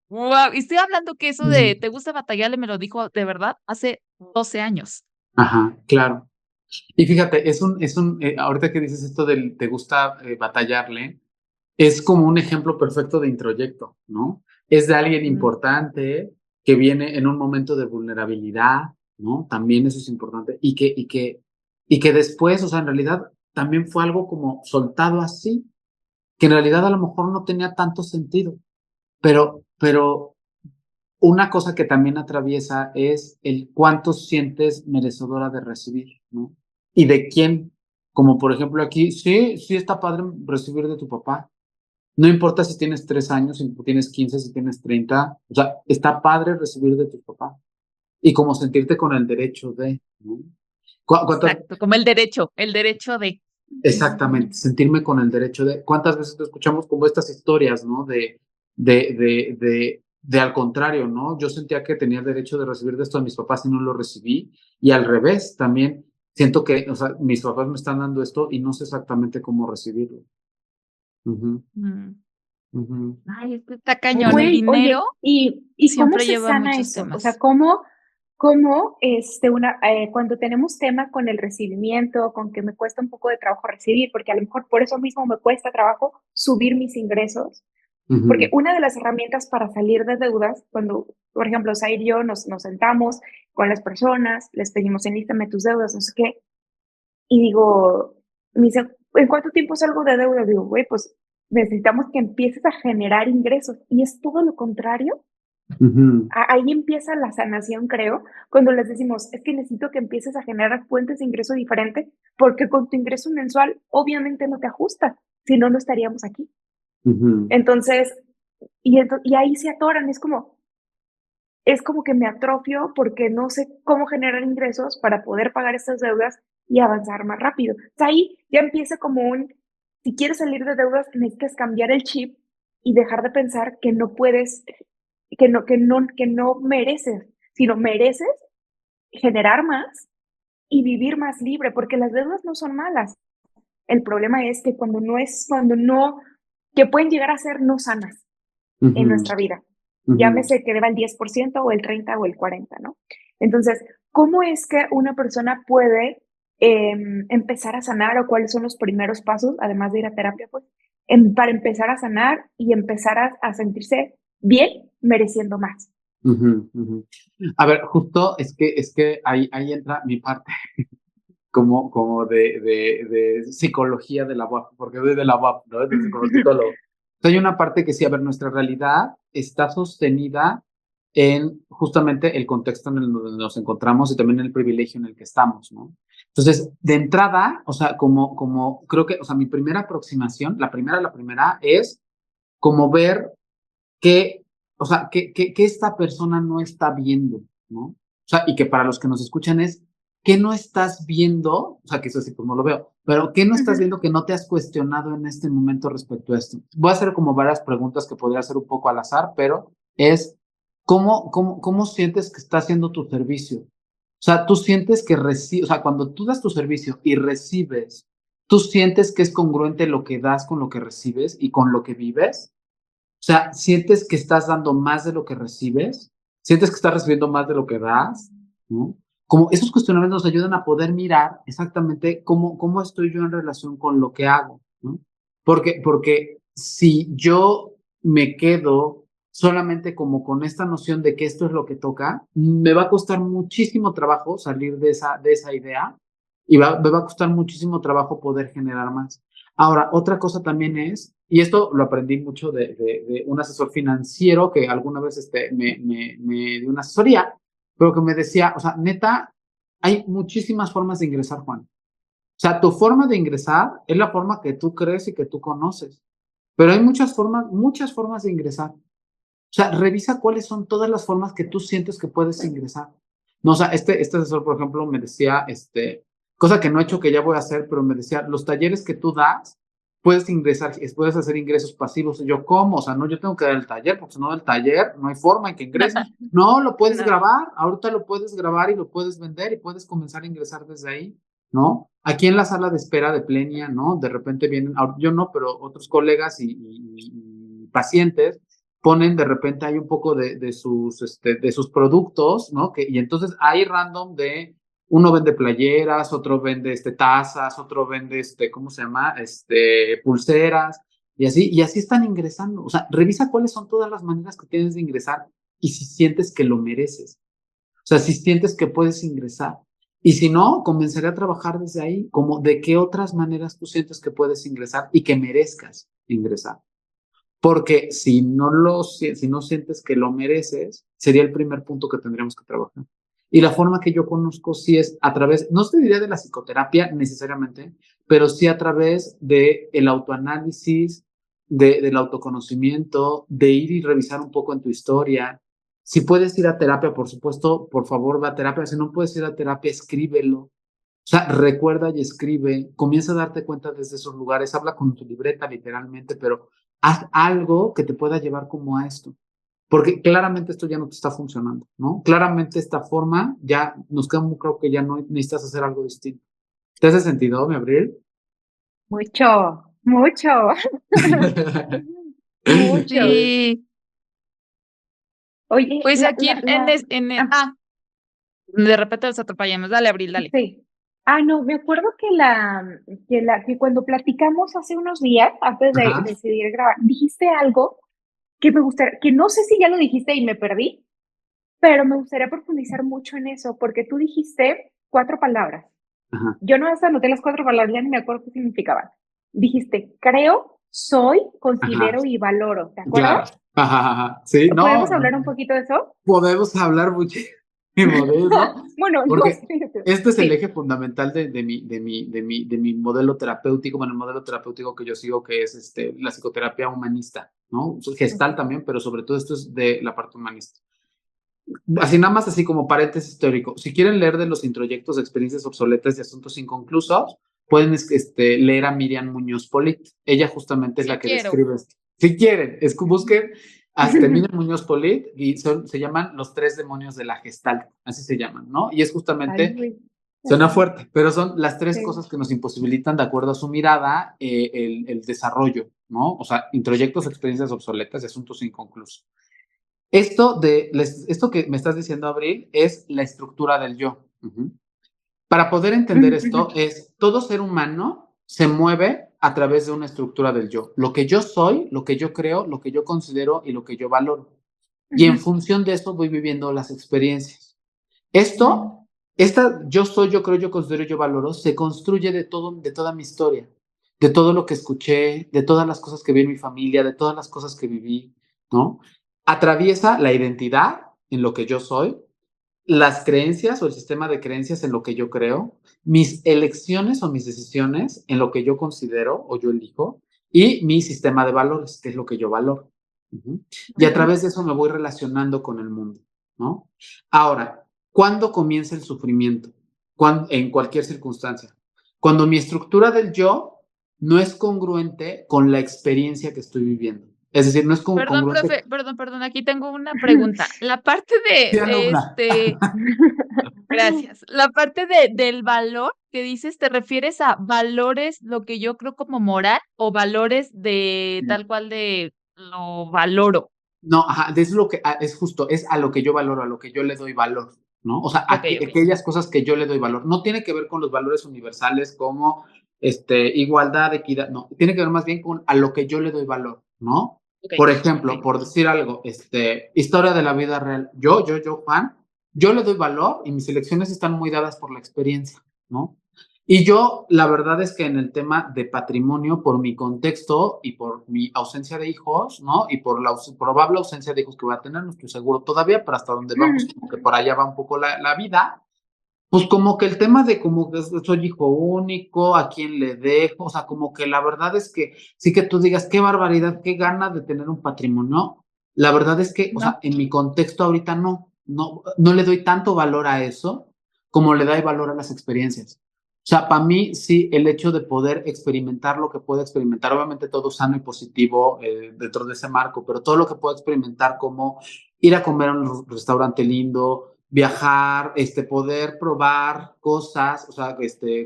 Speaker 3: "Guau", y estoy hablando que eso
Speaker 1: Mm.
Speaker 3: de: "¿Te gusta batallarle?", me lo dijo de verdad hace 12 años.
Speaker 1: Ajá, claro. Y fíjate, ahorita que dices esto del te gusta, batallarle, es como un ejemplo perfecto de introyecto, ¿no? Es de alguien
Speaker 3: Mm,
Speaker 1: importante que viene en un momento de vulnerabilidad, ¿no? También eso es importante, y que después, o sea, en realidad también fue algo como soltado así, que en realidad a lo mejor no tenía tanto sentido, pero una cosa que también atraviesa es el cuánto sientes merecedora de recibir, ¿no? Y de quién. Como por ejemplo aquí, sí, sí está padre recibir de tu papá. No importa si tienes 3 años, si tienes 15, si tienes 30, o sea, está padre recibir de tu papá. Y como sentirte con el derecho de, ¿no? ¿Cuántas?
Speaker 3: exacto, como el derecho de.
Speaker 1: Exactamente, sentirme con el derecho de. ¿Cuántas veces escuchamos como estas historias, ¿no? De al contrario, ¿no? Yo sentía que tenía el derecho de recibir de esto de mis papás y no lo recibí. Y al revés, también siento que, o sea, mis papás me están dando esto y no sé exactamente cómo recibirlo. Ujú,
Speaker 3: Mm.
Speaker 1: ujú.
Speaker 3: Ay, es que está cañón. El
Speaker 2: Güey,
Speaker 3: dinero
Speaker 2: oye, ¿y cómo
Speaker 3: siempre
Speaker 2: se
Speaker 3: lleva
Speaker 2: sana
Speaker 3: muchos
Speaker 2: eso? O sea,
Speaker 3: temas.
Speaker 2: cuando tenemos tema con el recibimiento, con que me cuesta un poco de trabajo recibir, porque a lo mejor por eso mismo me cuesta trabajo subir mis ingresos, porque
Speaker 1: Ujú.
Speaker 2: una de las herramientas para salir de deudas, cuando, por ejemplo, Zair y yo nos sentamos con las personas, les pedimos, enlístame tus deudas, no sé qué, y digo, me dice, ¿en cuánto tiempo salgo de deuda? Digo, güey, pues necesitamos que empieces a generar ingresos. Y es todo lo contrario. Ahí empieza la sanación, creo, cuando les decimos, es que necesito que empieces a generar fuentes de ingreso diferentes, porque con tu ingreso mensual obviamente no te ajusta, si no, no estaríamos aquí. Entonces, y ahí se atoran, es como que me atrofio porque no sé cómo generar ingresos para poder pagar estas deudas y avanzar más rápido. O sea, ahí ya empieza como si quieres salir de deudas, necesitas cambiar el chip y dejar de pensar que no puedes, que no mereces, sino mereces generar más y vivir más libre, porque las deudas no son malas. El problema es que que pueden llegar a ser no sanas en nuestra vida. Llámese que deba el 10% o el 30% o el 40%, ¿no? Entonces, ¿cómo es que una persona puede empezar a sanar o cuáles son los primeros pasos, además de ir a terapia, pues, para empezar a sanar y empezar a sentirse bien mereciendo más?
Speaker 1: A ver, justo es que ahí entra mi parte como de psicología de la UAP, porque soy de la UAP, ¿no? Entonces, como psicólogo. Entonces, hay una parte que sí, a ver, nuestra realidad está sostenida en justamente el contexto en el que nos encontramos y también el privilegio en el que estamos, ¿no? Entonces, de entrada, o sea, como creo que, o sea, mi primera aproximación, la primera es como ver que, o sea, que esta persona no está viendo, ¿no? O sea, y que para los que nos escuchan es, ¿qué no estás viendo? O sea, que eso sí, pues no lo veo, pero ¿qué no estás viendo que no te has cuestionado en este momento respecto a esto? Voy a hacer como varias preguntas que podría ser un poco al azar, pero es, ¿cómo sientes que está haciendo tu servicio? O sea, tú sientes que recibes, o sea, cuando tú das tu servicio y recibes, ¿tú sientes que es congruente lo que das con lo que recibes y con lo que vives? O sea, ¿sientes que estás dando más de lo que recibes? ¿Sientes que estás recibiendo más de lo que das? ¿No? Como esos cuestionamientos nos ayudan a poder mirar exactamente cómo estoy yo en relación con lo que hago, ¿no? Porque si yo me quedo solamente como con esta noción de que esto es lo que toca, me va a costar muchísimo trabajo salir de esa idea y me va a costar muchísimo trabajo poder generar más. Ahora, otra cosa también es, y esto lo aprendí mucho de un asesor financiero que alguna vez me dio una asesoría, pero que me decía, o sea, neta, hay muchísimas formas de ingresar, Juan. O sea, tu forma de ingresar es la forma que tú crees y que tú conoces, pero hay muchas formas de ingresar. O sea, revisa cuáles son todas las formas que tú sientes que puedes ingresar. No, o sea, este asesor, por ejemplo, me decía, cosa que no he hecho que ya voy a hacer, pero me decía, los talleres que tú das, puedes ingresar, puedes hacer ingresos pasivos. Y yo, ¿cómo? O sea, no, yo tengo que dar el taller, porque si no del taller no hay forma en que ingreses. No, lo puedes
Speaker 3: No.
Speaker 1: grabar, ahorita lo puedes grabar y lo puedes vender y puedes comenzar a ingresar desde ahí, ¿no? Aquí en la sala de espera de Plenia, ¿no? De repente vienen, yo no, pero otros colegas y pacientes ponen de repente hay un poco de sus productos, ¿no? Y entonces hay random de, uno vende playeras, otro vende tazas, otro vende, ¿cómo se llama? Pulseras, y así están ingresando. O sea, revisa cuáles son todas las maneras que tienes de ingresar y si sientes que lo mereces. O sea, si sientes que puedes ingresar. Y si no, comenzaré a trabajar desde ahí, como de qué otras maneras tú sientes que puedes ingresar y que merezcas ingresar. Porque si no sientes que lo mereces, sería el primer punto que tendríamos que trabajar. Y la forma que yo conozco sí es a través, no te diría de la psicoterapia necesariamente, pero sí a través del autoanálisis, del autoconocimiento, de ir y revisar un poco en tu historia. Si puedes ir a terapia, por supuesto, por favor, va a terapia. Si no puedes ir a terapia, escríbelo. O sea, recuerda y escribe, comienza a darte cuenta desde esos lugares, habla con tu libreta literalmente, pero haz algo que te pueda llevar como a esto, porque claramente esto ya no te está funcionando, ¿no? Claramente esta forma ya nos queda muy claro que ya no necesitas hacer algo distinto. ¿Te hace sentido, mi Abril?
Speaker 2: Mucho, mucho, mucho.
Speaker 3: Sí,
Speaker 2: Oye,
Speaker 3: pues aquí de repente nos atropellamos. Dale, Abril, dale.
Speaker 2: sí. Ah, no, me acuerdo que cuando platicamos hace unos días, antes de
Speaker 1: Ajá,
Speaker 2: decidir grabar, dijiste algo que me gustaría, que no sé si ya lo dijiste y me perdí, pero me gustaría profundizar mucho en eso, porque tú dijiste 4 palabras.
Speaker 1: ajá,
Speaker 2: Yo no hasta anoté las 4 palabras, ya ni me acuerdo qué significaban. dijiste, creo, soy,
Speaker 1: Ajá,
Speaker 2: considero y valoro. ¿Te
Speaker 1: claro.
Speaker 2: acuerdas?
Speaker 1: Ajá, ajá, sí, no,
Speaker 2: ¿Podemos hablar un poquito de eso?
Speaker 1: podemos hablar muchísimo de eso,
Speaker 2: Bueno, no
Speaker 1: porque
Speaker 2: sé.
Speaker 1: este es el
Speaker 2: Sí.
Speaker 1: eje fundamental de mi modelo terapéutico, bueno, el modelo terapéutico que yo sigo, que es la psicoterapia humanista, ¿no? Gestal
Speaker 2: Ok.
Speaker 1: también, pero sobre todo esto es de la parte humanista. Así nada más, así como paréntesis teórico. Si quieren leer de los introyectos, experiencias obsoletas y asuntos inconclusos, pueden leer a Miriam Muñoz Polit. Ella justamente es la
Speaker 3: Sí
Speaker 1: que
Speaker 3: quiero.
Speaker 1: describe esto. Si quieren, busquen Miriam Muñoz Polit y se llaman los 3 demonios de la Gestalt, así se llaman, ¿no? Y es
Speaker 2: Ay,
Speaker 1: justamente,
Speaker 2: güey.
Speaker 1: suena
Speaker 2: Ajá.
Speaker 1: fuerte, pero son las 3 cosas
Speaker 2: Sí.
Speaker 1: que nos imposibilitan, de acuerdo a su mirada, el desarrollo, ¿no? O sea, introyectos, experiencias obsoletas y asuntos inconclusos. Esto que me estás diciendo, Abril, es la estructura del yo. Ujú. Para poder entender esto, es todo ser humano se mueve a través de una estructura del yo. Lo que yo soy, lo que yo creo, lo que yo considero y lo que yo valoro. Y en
Speaker 2: Ujú,
Speaker 1: función de eso voy viviendo las experiencias.
Speaker 2: ujú,
Speaker 1: Esta yo soy, yo creo, yo considero, yo valoro, se construye de toda mi historia, de todo lo que escuché, de todas las cosas que vi en mi familia, de todas las cosas que viví, ¿no? Atraviesa la identidad en lo que yo soy, las creencias o el sistema de creencias en lo que yo creo, mis elecciones o mis decisiones en lo que yo considero o yo elijo, y mi sistema de valores, que es lo que yo valoro. Ujú. Y a
Speaker 2: ujú.
Speaker 1: través de eso me voy relacionando con el mundo, ¿no? Ahora, ¿cuándo comienza el sufrimiento? En cualquier circunstancia. Cuando mi estructura del yo no es congruente con la experiencia que estoy viviendo. Es decir, no es
Speaker 3: Perdón,
Speaker 1: congruente.
Speaker 3: profe, perdón, aquí tengo una pregunta. La parte
Speaker 1: Sí,
Speaker 3: de
Speaker 1: alumna.
Speaker 3: gracias. La parte del valor que dices, ¿te refieres a valores, lo que yo creo como moral, o valores de tal cual de lo valoro?
Speaker 1: No, ajá, es lo que es justo, es a lo que yo valoro, a lo que yo le doy valor, ¿no? O sea,
Speaker 3: Okey, okey.
Speaker 1: aquellas cosas que yo le doy valor. No tiene que ver con los valores universales como igualdad, equidad, no, tiene que ver más bien con a lo que yo le doy valor, ¿no?
Speaker 3: Okey,
Speaker 1: Por ejemplo,
Speaker 3: okey.
Speaker 1: por decir algo, historia de la vida real. Juan, yo le doy valor y mis elecciones están muy dadas por la experiencia, ¿no? Y yo, la verdad es que en el tema de patrimonio, por mi contexto y por mi ausencia de hijos, ¿no? Y por la probable ausencia de hijos que voy a tener, no estoy seguro todavía, pero hasta donde vamos, como que por allá va un poco la vida, pues como que el tema de como que soy hijo único, a quién le dejo, o sea, como que la verdad es que sí que tú digas, qué barbaridad, qué gana de tener un patrimonio. La verdad es que, o
Speaker 3: No,
Speaker 1: sea, en mi contexto ahorita no le doy tanto valor a eso como le doy valor a las experiencias. O sea, para mí sí, el hecho de poder experimentar lo que puedo experimentar, obviamente todo sano y positivo dentro de ese marco, pero todo lo que puedo experimentar como ir a comer a un restaurante lindo, viajar, poder probar cosas, o sea,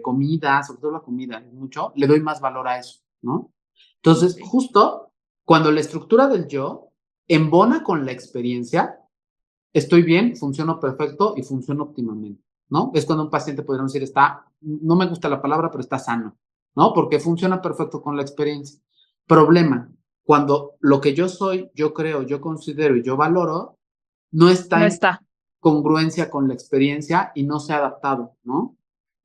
Speaker 1: comida, sobre todo la comida, mucho, le doy más valor a eso, ¿no? Entonces,
Speaker 3: sí.
Speaker 1: justo cuando la estructura del yo embona con la experiencia, estoy bien, funciono perfecto y funciono óptimamente, ¿no? Es cuando un paciente podríamos decir no me gusta la palabra, pero está sano, ¿no? Porque funciona perfecto con la experiencia. Problema, cuando lo que yo soy, yo creo, yo considero y yo valoro, no está
Speaker 3: No
Speaker 1: en
Speaker 3: está.
Speaker 1: congruencia con la experiencia y no se ha adaptado, ¿no?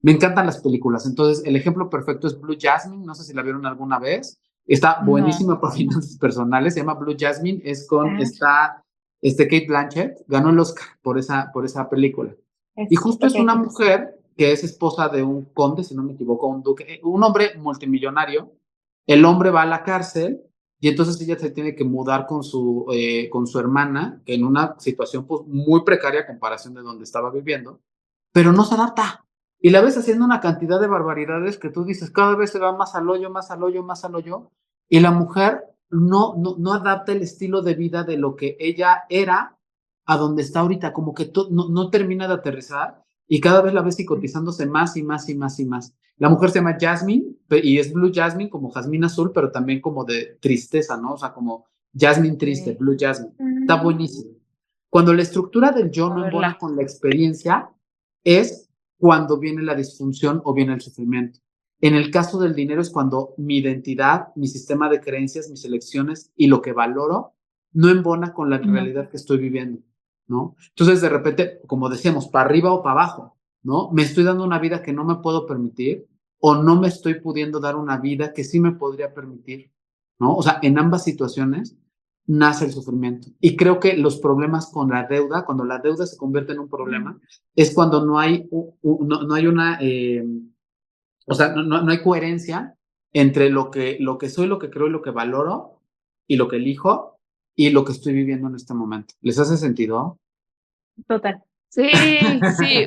Speaker 1: Me encantan las películas. Entonces, el ejemplo perfecto es Blue Jasmine. No sé si la vieron alguna vez. Está
Speaker 3: No.
Speaker 1: buenísima para finanzas personales. Se llama Blue Jasmine. Es con
Speaker 2: Ah,
Speaker 1: Kate Blanchett. Ganó el Oscar por esa película. Y justo
Speaker 2: ok.
Speaker 1: es una mujer que es esposa de un conde, si no me equivoco, un duque, un hombre multimillonario. El hombre va a la cárcel y entonces ella se tiene que mudar con su hermana, que en una situación pues, muy precaria a comparación de donde estaba viviendo, pero no se adapta. Y la ves haciendo una cantidad de barbaridades que tú dices, cada vez se va más al hoyo, más al hoyo, más al hoyo, y la mujer no adapta el estilo de vida de lo que ella era a donde está ahorita, como que no termina de aterrizar y cada vez la ves psicotizándose más y más y más y más. La mujer se llama Jasmine y es Blue Jasmine como jazmín azul, pero también como de tristeza, ¿no? O sea, como Jasmine triste,
Speaker 3: Okey.
Speaker 1: Blue Jasmine. Está
Speaker 2: Mm,
Speaker 1: buenísimo. Cuando la estructura del yo
Speaker 3: A
Speaker 1: no embona
Speaker 3: verla.
Speaker 1: con la experiencia, es cuando viene la disfunción o viene el sufrimiento. En el caso del dinero es cuando mi identidad, mi sistema de creencias, mis elecciones y lo que valoro no embona con la
Speaker 3: No.
Speaker 1: realidad que estoy viviendo, ¿no? Entonces, de repente, como decíamos, para arriba o para abajo, ¿no? Me estoy dando una vida que no me puedo permitir o no me estoy pudiendo dar una vida que sí me podría permitir, ¿no? O sea, en ambas situaciones nace el sufrimiento. Y creo que los problemas con la deuda, cuando la deuda se convierte en un problema, es cuando no hay, no hay una, o sea, no hay coherencia entre lo que soy, lo que creo y lo que valoro, y lo que elijo, y lo que estoy viviendo en este momento. ¿Les hace sentido?
Speaker 2: Total.
Speaker 3: Sí, sí,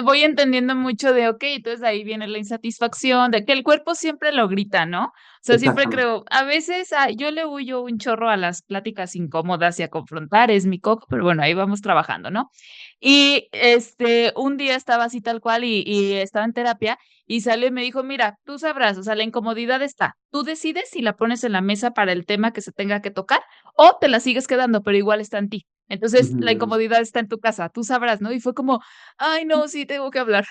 Speaker 3: voy entendiendo mucho de, ok, entonces ahí viene la insatisfacción, de que el cuerpo siempre lo grita, ¿no? O sea, siempre
Speaker 1: Exactamente.
Speaker 3: creo, a veces yo le huyo un chorro a las pláticas incómodas y a confrontar, es mi coco, pero bueno, ahí vamos trabajando, ¿no? Y un día estaba así tal cual y estaba en terapia y salió y me dijo, mira, tú sabrás, o sea, la incomodidad está, tú decides si la pones en la mesa para el tema que se tenga que tocar o te la sigues quedando, pero igual está en ti. Entonces, la
Speaker 1: Ujú.
Speaker 3: incomodidad está en tu casa, tú sabrás, ¿no? Y fue como, ay, no, sí, tengo que hablar,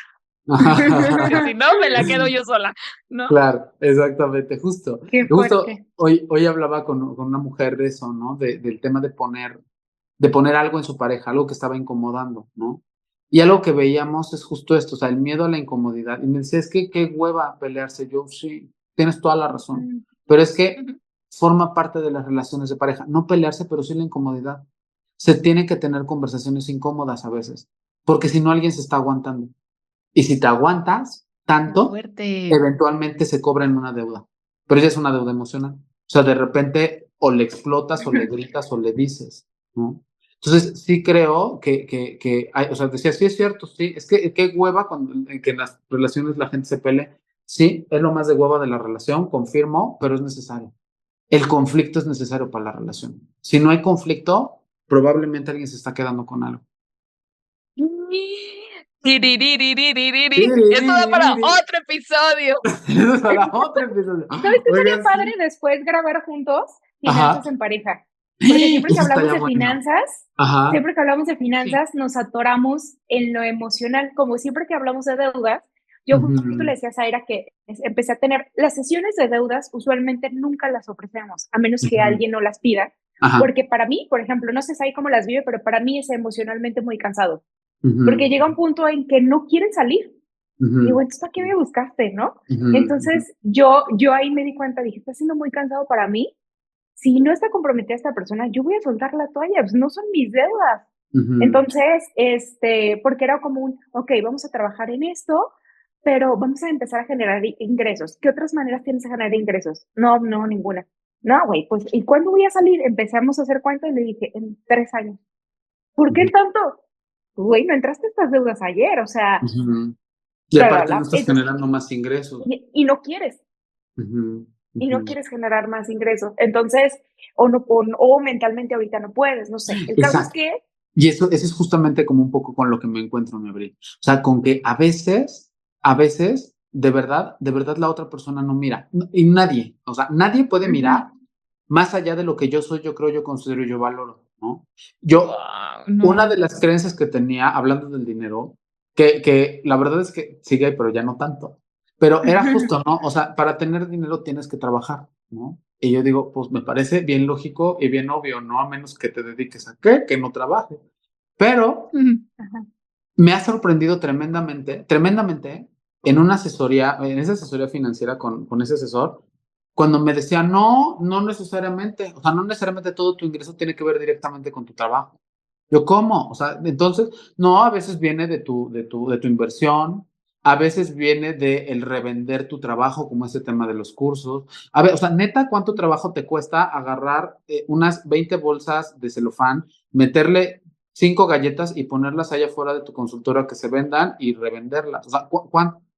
Speaker 3: porque si no, me la quedo yo sola, ¿no?
Speaker 1: Claro, exactamente, justo.
Speaker 2: Qué
Speaker 1: Justo
Speaker 2: fuerte.
Speaker 1: hoy hablaba con una mujer de eso, ¿no? Del tema de poner algo en su pareja, algo que estaba incomodando, ¿no? Y algo que veíamos es justo esto, o sea, el miedo a la incomodidad. Y me decía, es que qué hueva pelearse. Yo, sí, tienes toda la razón.
Speaker 2: Mm,
Speaker 1: Pero es que
Speaker 3: Ujú.
Speaker 1: forma parte de las relaciones de pareja. No pelearse, pero sí la incomodidad. Se tiene que tener conversaciones incómodas a veces, porque si no alguien se está aguantando. Y si te aguantas
Speaker 3: Qué
Speaker 1: tanto,
Speaker 3: fuerte.
Speaker 1: eventualmente se cobra en una deuda, pero ya es una deuda emocional. O sea, de repente o le explotas o le gritas o le dices, ¿no? Entonces, sí creo que hay, o sea, decía, sí es cierto, sí, es que qué hueva cuando, en que en las relaciones la gente se pele. Sí, es lo más de hueva de la relación, confirmo, pero es necesario. El conflicto es necesario para la relación. Si no hay conflicto, probablemente alguien se está quedando con algo.
Speaker 3: Tiriririririririri. Esto da para otro episodio.
Speaker 1: Eso es para otro episodio.
Speaker 2: ¿Sabes qué estaría
Speaker 1: Oigan,
Speaker 2: padre
Speaker 1: sí.
Speaker 2: después grabar juntos? Finanzas
Speaker 1: Ajá.
Speaker 2: en pareja. Porque
Speaker 1: Eso estaría bueno. Ajá.
Speaker 2: siempre que hablamos de
Speaker 3: Sí.
Speaker 2: finanzas, nos atoramos en lo emocional. Como siempre que hablamos de deudas, yo justo le
Speaker 1: Ujú,
Speaker 2: decía a Zaira que empecé a tener las sesiones de deudas, usualmente nunca las ofrecemos, a menos que
Speaker 1: ujú.
Speaker 2: alguien no las pida.
Speaker 1: Ajá.
Speaker 2: Porque para mí, por ejemplo, no sé Zaira cómo las vive, pero para mí es emocionalmente muy cansado. Porque
Speaker 1: Ujú,
Speaker 2: llega un punto en que no quieren salir. Y digo,
Speaker 1: ujú,
Speaker 2: entonces, ¿para qué me buscaste, no?
Speaker 1: ujú, ujú,
Speaker 2: Entonces, yo ahí me di cuenta, dije, está siendo muy cansado para mí. Si no está comprometida esta persona, yo voy a soltar la toalla, pues no son mis deudas.
Speaker 1: ujú,
Speaker 2: Entonces, porque era como ok, vamos a trabajar en esto, pero vamos a empezar a generar ingresos. ¿Qué otras maneras tienes de generar ingresos? No, no, ninguna. No, güey, pues, ¿y cuándo voy a salir? Empezamos a hacer cuenta y le dije, en 3 años. ¿Por qué
Speaker 1: ujú,
Speaker 2: tanto? Güey, no entraste a estas deudas ayer, o sea,
Speaker 1: ujú. Y
Speaker 2: bla, bla,
Speaker 1: aparte no
Speaker 2: bla.
Speaker 1: estás
Speaker 2: Entonces,
Speaker 1: generando más ingresos.
Speaker 2: y no quieres,
Speaker 1: Ujú,
Speaker 2: y no
Speaker 1: ujú.
Speaker 2: quieres generar más ingresos. Entonces, o, no, o mentalmente ahorita no puedes, no sé. El caso es
Speaker 1: Exacto.
Speaker 2: que,
Speaker 1: Y eso es justamente como un poco con lo que me encuentro, mi Abril. O sea, con que a veces, de verdad la otra persona no mira. Y nadie, o sea, nadie puede
Speaker 2: ujú,
Speaker 1: mirar más allá de lo que yo soy, yo creo, yo considero, yo valoro, ¿no? Yo,
Speaker 3: Guau,
Speaker 1: una
Speaker 3: no.
Speaker 1: de las creencias que tenía, hablando del dinero, que la verdad es que sigue, pero ya no tanto, pero era justo, ¿no? O sea, para tener dinero tienes que trabajar, ¿no? Y yo digo, pues me parece bien lógico y bien obvio, ¿no? A menos que te dediques a qué, que no trabaje. Pero
Speaker 3: Ujú.
Speaker 2: ajá,
Speaker 1: me ha sorprendido tremendamente, tremendamente en una asesoría, en esa asesoría financiera con ese asesor, cuando me decía, no, no necesariamente, o sea, no necesariamente todo tu ingreso tiene que ver directamente con tu trabajo. Yo, ¿cómo? O sea, entonces, no, a veces viene de tu inversión, a veces viene de el revender tu trabajo, como ese tema de los cursos. A ver, o sea, neta, ¿cuánto trabajo te cuesta agarrar unas 20 bolsas de celofán, meterle 5 galletas y ponerlas allá afuera de tu consultora que se vendan y revenderlas? O sea, o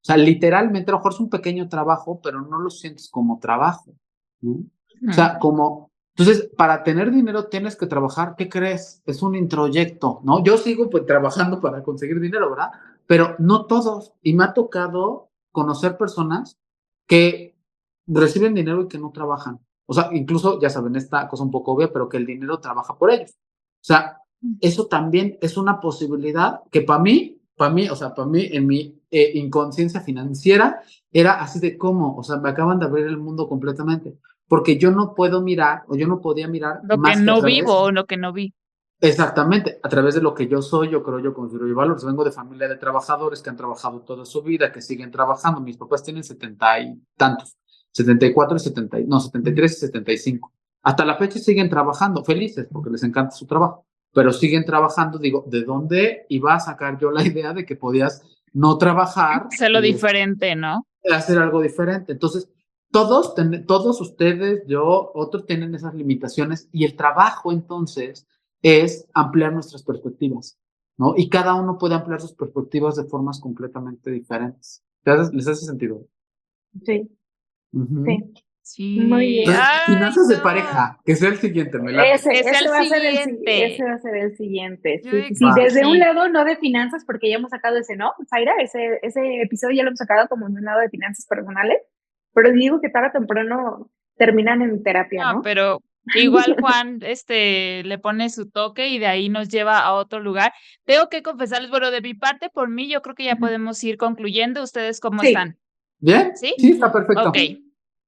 Speaker 1: sea, literalmente, a lo mejor es un pequeño trabajo, pero no lo sientes como trabajo, ¿no? O
Speaker 3: Ujú.
Speaker 1: sea, como entonces, para tener dinero tienes que trabajar. ¿Qué crees? Es un introyecto, ¿no? Yo sigo pues trabajando para conseguir dinero, ¿verdad? Pero no todos. Y me ha tocado conocer personas que reciben dinero y que no trabajan. O sea, incluso, ya saben, esta cosa un poco obvia, pero que el dinero trabaja por ellos. O sea, eso también es una posibilidad que o sea, para mí, en mi inconsciencia financiera, era así de cómo, o sea, me acaban de abrir el mundo completamente porque yo no puedo mirar o yo no podía mirar
Speaker 3: Lo que
Speaker 1: más que a
Speaker 3: no
Speaker 1: través,
Speaker 3: vivo o lo que no vi.
Speaker 1: Exactamente, a través de lo que yo soy, yo creo, yo considero yo valores. Vengo de familia de trabajadores que han trabajado toda su vida, que siguen trabajando. Mis papás tienen 70 y tantos, 74 y 70, no, 73 y 75. Hasta la fecha siguen trabajando, felices porque les encanta su trabajo, pero siguen trabajando. Digo, ¿de dónde iba a sacar yo la idea de que podías no trabajar
Speaker 3: Hacerlo
Speaker 1: y
Speaker 3: diferente, ¿no?
Speaker 1: hacer algo diferente? Entonces, todos ustedes, yo, otros tienen esas limitaciones y el trabajo entonces es ampliar nuestras perspectivas, ¿no? Y cada uno puede ampliar sus perspectivas de formas completamente diferentes. ¿Les hace sentido?
Speaker 2: Sí,
Speaker 1: Ujú.
Speaker 2: sí, muy
Speaker 3: Sí.
Speaker 2: bien.
Speaker 1: Entonces,
Speaker 3: Ay,
Speaker 1: finanzas de
Speaker 3: no.
Speaker 1: pareja, que sea el siguiente, me late.
Speaker 2: Ese,
Speaker 3: Que sea
Speaker 2: ese
Speaker 3: el
Speaker 2: va a ser
Speaker 3: siguiente.
Speaker 2: ese va a ser el siguiente.
Speaker 3: Yo
Speaker 2: Sí,
Speaker 3: digo
Speaker 2: sí, sí.
Speaker 1: Va.
Speaker 3: que
Speaker 2: Desde un
Speaker 3: sí.
Speaker 2: lado no de finanzas, porque ya hemos sacado ese, ¿no? Zaira, ese episodio ya lo hemos sacado como en un lado de finanzas personales, pero digo que tarde o temprano terminan en terapia,
Speaker 3: No,
Speaker 2: ¿no?
Speaker 3: pero igual Juan, le pone su toque y de ahí nos lleva a otro lugar. Tengo que confesarles, bueno, de mi parte, por mí, yo creo que ya podemos ir concluyendo. ¿Ustedes cómo
Speaker 2: Sí.
Speaker 3: están?
Speaker 1: ¿Bien?
Speaker 3: ¿Sí?
Speaker 1: Sí, está
Speaker 3: Ok.
Speaker 1: perfecto.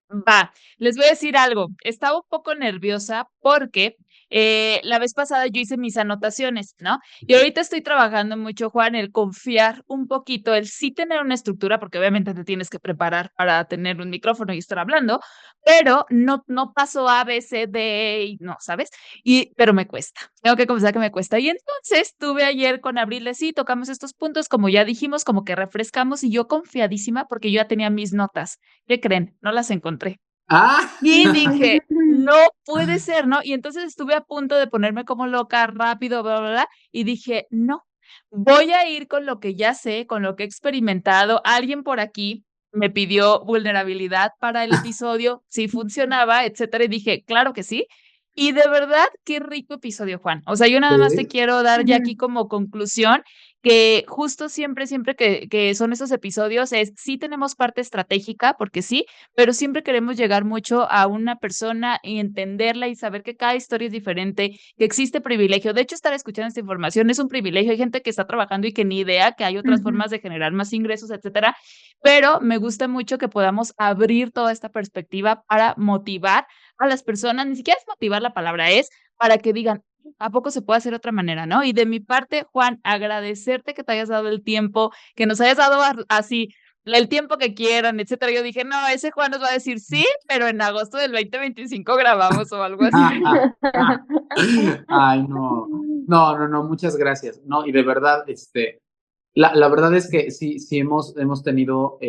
Speaker 3: Va, les voy a decir algo. Estaba un poco nerviosa porque la vez pasada yo hice mis anotaciones, ¿no? Y ahorita estoy trabajando mucho, Juan, el confiar un poquito, el sí tener una estructura, porque obviamente te tienes que preparar para tener un micrófono y estar hablando, pero no paso A, B, C, D, y no, ¿sabes? Pero me cuesta. Tengo que confesar que me cuesta. Y entonces estuve ayer con Abril, sí, tocamos estos puntos, como ya dijimos, como que refrescamos, y yo confiadísima porque yo ya tenía mis notas. ¿Qué creen? No las encontré.
Speaker 1: Ah,
Speaker 3: Y dije, no puede ser, ¿no? Y entonces estuve a punto de ponerme como loca rápido, bla, bla, bla, y dije, no, voy a ir con lo que ya sé, con lo que he experimentado. Alguien por aquí me pidió vulnerabilidad para el episodio, si funcionaba, etcétera, y dije, claro que sí. Y de verdad, qué rico episodio, Juan. O sea, yo nada más te
Speaker 1: sí.
Speaker 3: quiero dar ya aquí como conclusión que justo siempre que son esos episodios es, sí tenemos parte estratégica, porque sí, pero siempre queremos llegar mucho a una persona y entenderla y saber que cada historia es diferente, que existe privilegio. De hecho, estar escuchando esta información es un privilegio. Hay gente que está trabajando y que ni idea que hay otras formas de generar más ingresos, etcétera. Pero me gusta mucho que podamos abrir toda esta perspectiva para motivar a las personas. Ni siquiera es motivar la palabra, es para que digan, ¿a poco se puede hacer de otra manera, no? Y de mi parte, Juan, agradecerte que te hayas dado el tiempo, que nos hayas dado así el tiempo que quieran, etcétera. Yo dije, no, ese Juan nos va a decir sí, pero en agosto del 2025 grabamos o algo así.
Speaker 1: Ay, no. No, no, no, muchas gracias. No, y de verdad, la verdad es que sí hemos tenido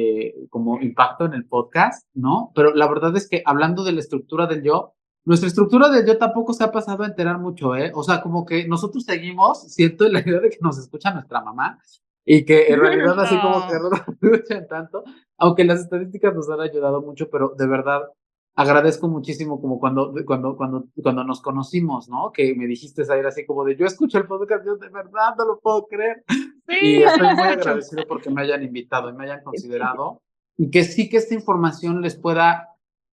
Speaker 1: como impacto en el podcast, ¿no? Pero la verdad es que hablando de la estructura del yo, nuestra estructura del yo tampoco se ha pasado a enterar mucho, ¿eh? O sea, como que nosotros seguimos, siento la idea de que nos escucha nuestra mamá y que en realidad así como que
Speaker 3: No.
Speaker 1: no nos escuchan tanto, aunque las estadísticas nos han ayudado mucho, pero de verdad agradezco muchísimo como cuando nos conocimos, ¿no? Que me dijiste, Zaira, así como de, yo escucho el podcast, yo de verdad no lo puedo creer. Y
Speaker 3: Sí,
Speaker 1: estoy muy
Speaker 3: mucho.
Speaker 1: agradecido porque me hayan invitado y me hayan considerado y que sí que esta información les pueda,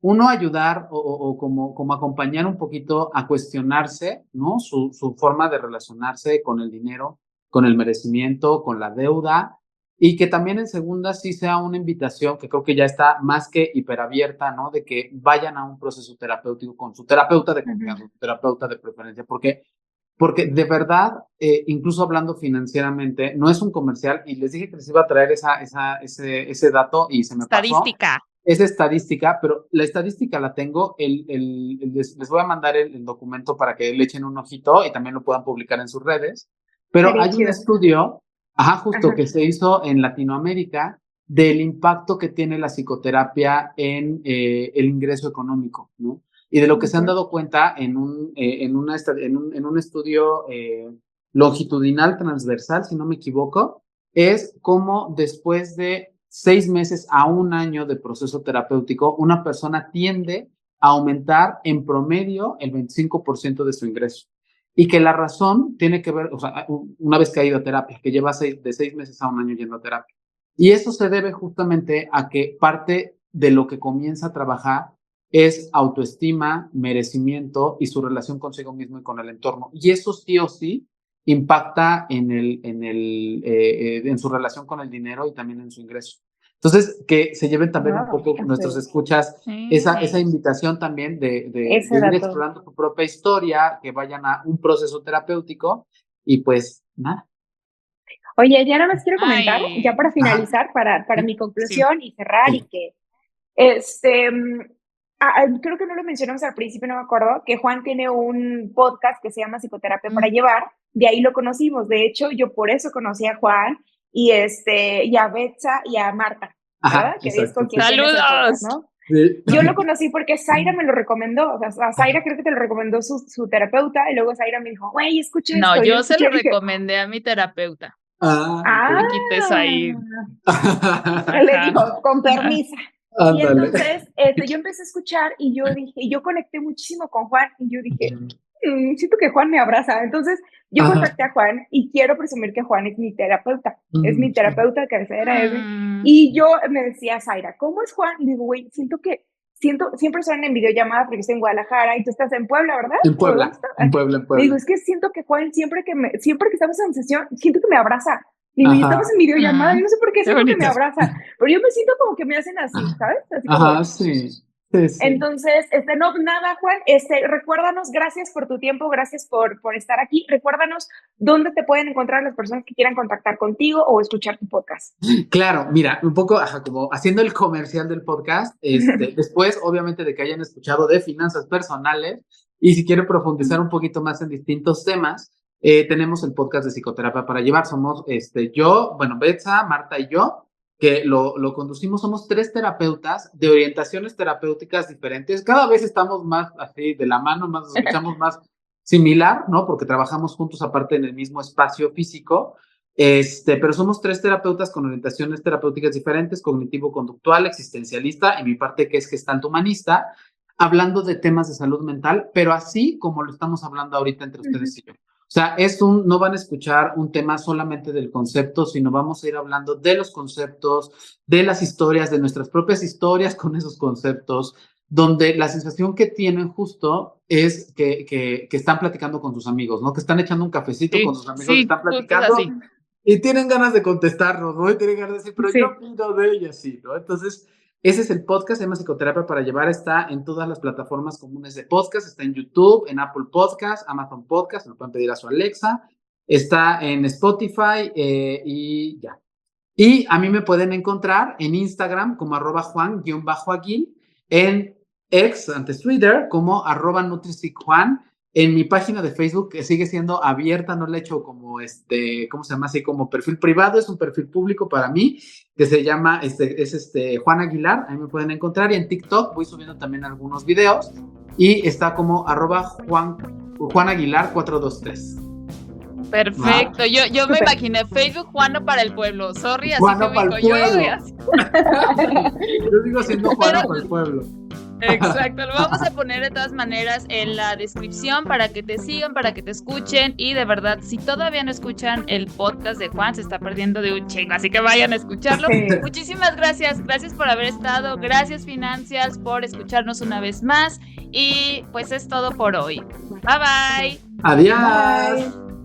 Speaker 1: uno, ayudar o como acompañar un poquito a cuestionarse, ¿no? Su forma de relacionarse con el dinero, con el merecimiento, con la deuda, y que también en segunda sí sea una invitación que creo que ya está más que hiperabierta, ¿no? De que vayan a un proceso terapéutico con su terapeuta de confianza, su terapeuta de preferencia, porque de verdad, incluso hablando financieramente, no es un comercial y les dije que les iba a traer ese dato y se me pasó,
Speaker 3: Estadística.
Speaker 1: esa estadística, pero la estadística la tengo, les voy a mandar el documento para que le echen un ojito y también lo puedan publicar en sus redes, pero
Speaker 2: Estaría
Speaker 1: hay un
Speaker 2: chido.
Speaker 1: estudio, justo
Speaker 2: Ajá.
Speaker 1: que se hizo en Latinoamérica del impacto que tiene la psicoterapia en el ingreso económico, ¿no? Y de lo que se han
Speaker 2: Okay.
Speaker 1: dado cuenta en un estudio longitudinal transversal, si no me equivoco, es cómo después de 6 meses a un año de proceso terapéutico, una persona tiende a aumentar en promedio el 25% de su ingreso. Y que la razón tiene que ver, o sea, una vez que ha ido a terapia, que lleva de 6 meses a un año yendo a terapia. Y eso se debe justamente a que parte de lo que comienza a trabajar es autoestima, merecimiento y su relación consigo mismo y con el entorno. Y eso sí o sí impacta en su relación con el dinero y también en su ingreso. Entonces, que se lleven también un poco
Speaker 2: Okay.
Speaker 1: nuestros escuchas esa invitación también de ir explorando tu propia historia, que vayan a un proceso terapéutico y pues nada.
Speaker 2: Oye, ya nada más quiero comentar, ya para finalizar, para mi conclusión y cerrar, y que creo que no lo mencionamos al principio, no me acuerdo, que Juan tiene un podcast que se llama Psicoterapia para Llevar, de ahí lo conocimos. De hecho, yo por eso conocí a Juan y a Betsa y a Marta, ¿verdad? Que es con quien tienes el podcast, ¿no? Sí. Yo lo conocí porque Zaira me lo recomendó. O sea, a Zaira creo que te lo recomendó su terapeuta, y luego Zaira me dijo, güey, escucha esto.
Speaker 3: No, yo se lo recomendé a mi terapeuta. Me quites ahí.
Speaker 2: Le dijo, con permiso. Y entonces yo empecé a escuchar y yo dije, yo conecté muchísimo con Juan, y yo dije, siento que Juan me abraza. Entonces yo contacté a Juan, y quiero presumir que Juan es mi terapeuta, es mi terapeuta de cabecera. Y yo me decía, Zaira, ¿cómo es Juan? Y digo, güey, siempre suenan en videollamada porque estoy en Guadalajara y tú estás en Puebla, ¿verdad?
Speaker 1: En Puebla.
Speaker 2: Digo, es que siento que Juan, siempre que estamos en sesión, siento que me abraza. Y estamos en videollamada, yo no sé por qué siento que me abraza, pero yo me siento como que me hacen así, ¿sabes? Así como,
Speaker 1: sí.
Speaker 2: Entonces, no, nada, Juan, recuérdanos, gracias por tu tiempo, gracias por estar aquí. Recuérdanos dónde te pueden encontrar las personas que quieran contactar contigo o escuchar tu podcast.
Speaker 1: Claro, mira, un poco como haciendo el comercial del podcast, después, obviamente, de que hayan escuchado de finanzas personales, y si quieren profundizar un poquito más en distintos temas, tenemos el podcast de Psicoterapia para Llevar. Somos yo, Betsa, Marta y yo, que lo conducimos. Somos 3 terapeutas de orientaciones terapéuticas diferentes. Cada vez estamos más así de la mano, nos escuchamos más similar, ¿no? Porque trabajamos juntos, aparte, en el mismo espacio físico. Pero somos 3 terapeutas con orientaciones terapéuticas diferentes: cognitivo-conductual, existencialista, y mi parte, que es gestalt humanista, hablando de temas de salud mental, pero así como lo estamos hablando ahorita entre ustedes y yo. O sea, no van a escuchar un tema solamente del concepto, sino vamos a ir hablando de los conceptos, de las historias, de nuestras propias historias con esos conceptos, donde la sensación que tienen justo es que están platicando con sus amigos, ¿no? Que están echando un cafecito con sus amigos, están platicando y tienen ganas de contestarnos, ¿no? Y tienen ganas de decir, pero yo pido de ella, sí, ¿no? Entonces, ese es el podcast, se llama Psicoterapia para Llevar. Está en todas las plataformas comunes de podcast. Está en YouTube, en Apple Podcast, Amazon Podcast, lo pueden pedir a su Alexa. Está en Spotify y ya. Y a mí me pueden encontrar en Instagram como @Juan_Aguil, en X, antes Twitter, como @NutriSicJuan. En mi página de Facebook, que sigue siendo abierta, no le he hecho como ¿cómo se llama? Así como perfil privado, es un perfil público para mí, que se llama, Juan Aguilar. Ahí me pueden encontrar. Y en TikTok voy subiendo también algunos videos, y está como @Juan Aguilar 423.
Speaker 3: Perfecto, yo me imaginé Facebook Juano para el pueblo, sorry, así
Speaker 1: Juano
Speaker 3: que
Speaker 1: para el pueblo. Yo digo siendo Juano para el pueblo.
Speaker 3: Exacto, lo vamos a poner de todas maneras en la descripción para que te sigan, para que te escuchen. Y de verdad, si todavía no escuchan el podcast de Juan, se está perdiendo de un chingo, así que vayan a escucharlo. Muchísimas gracias por haber estado, gracias Financials por escucharnos una vez más, y pues es todo por hoy. Bye bye.
Speaker 1: Adiós. Bye.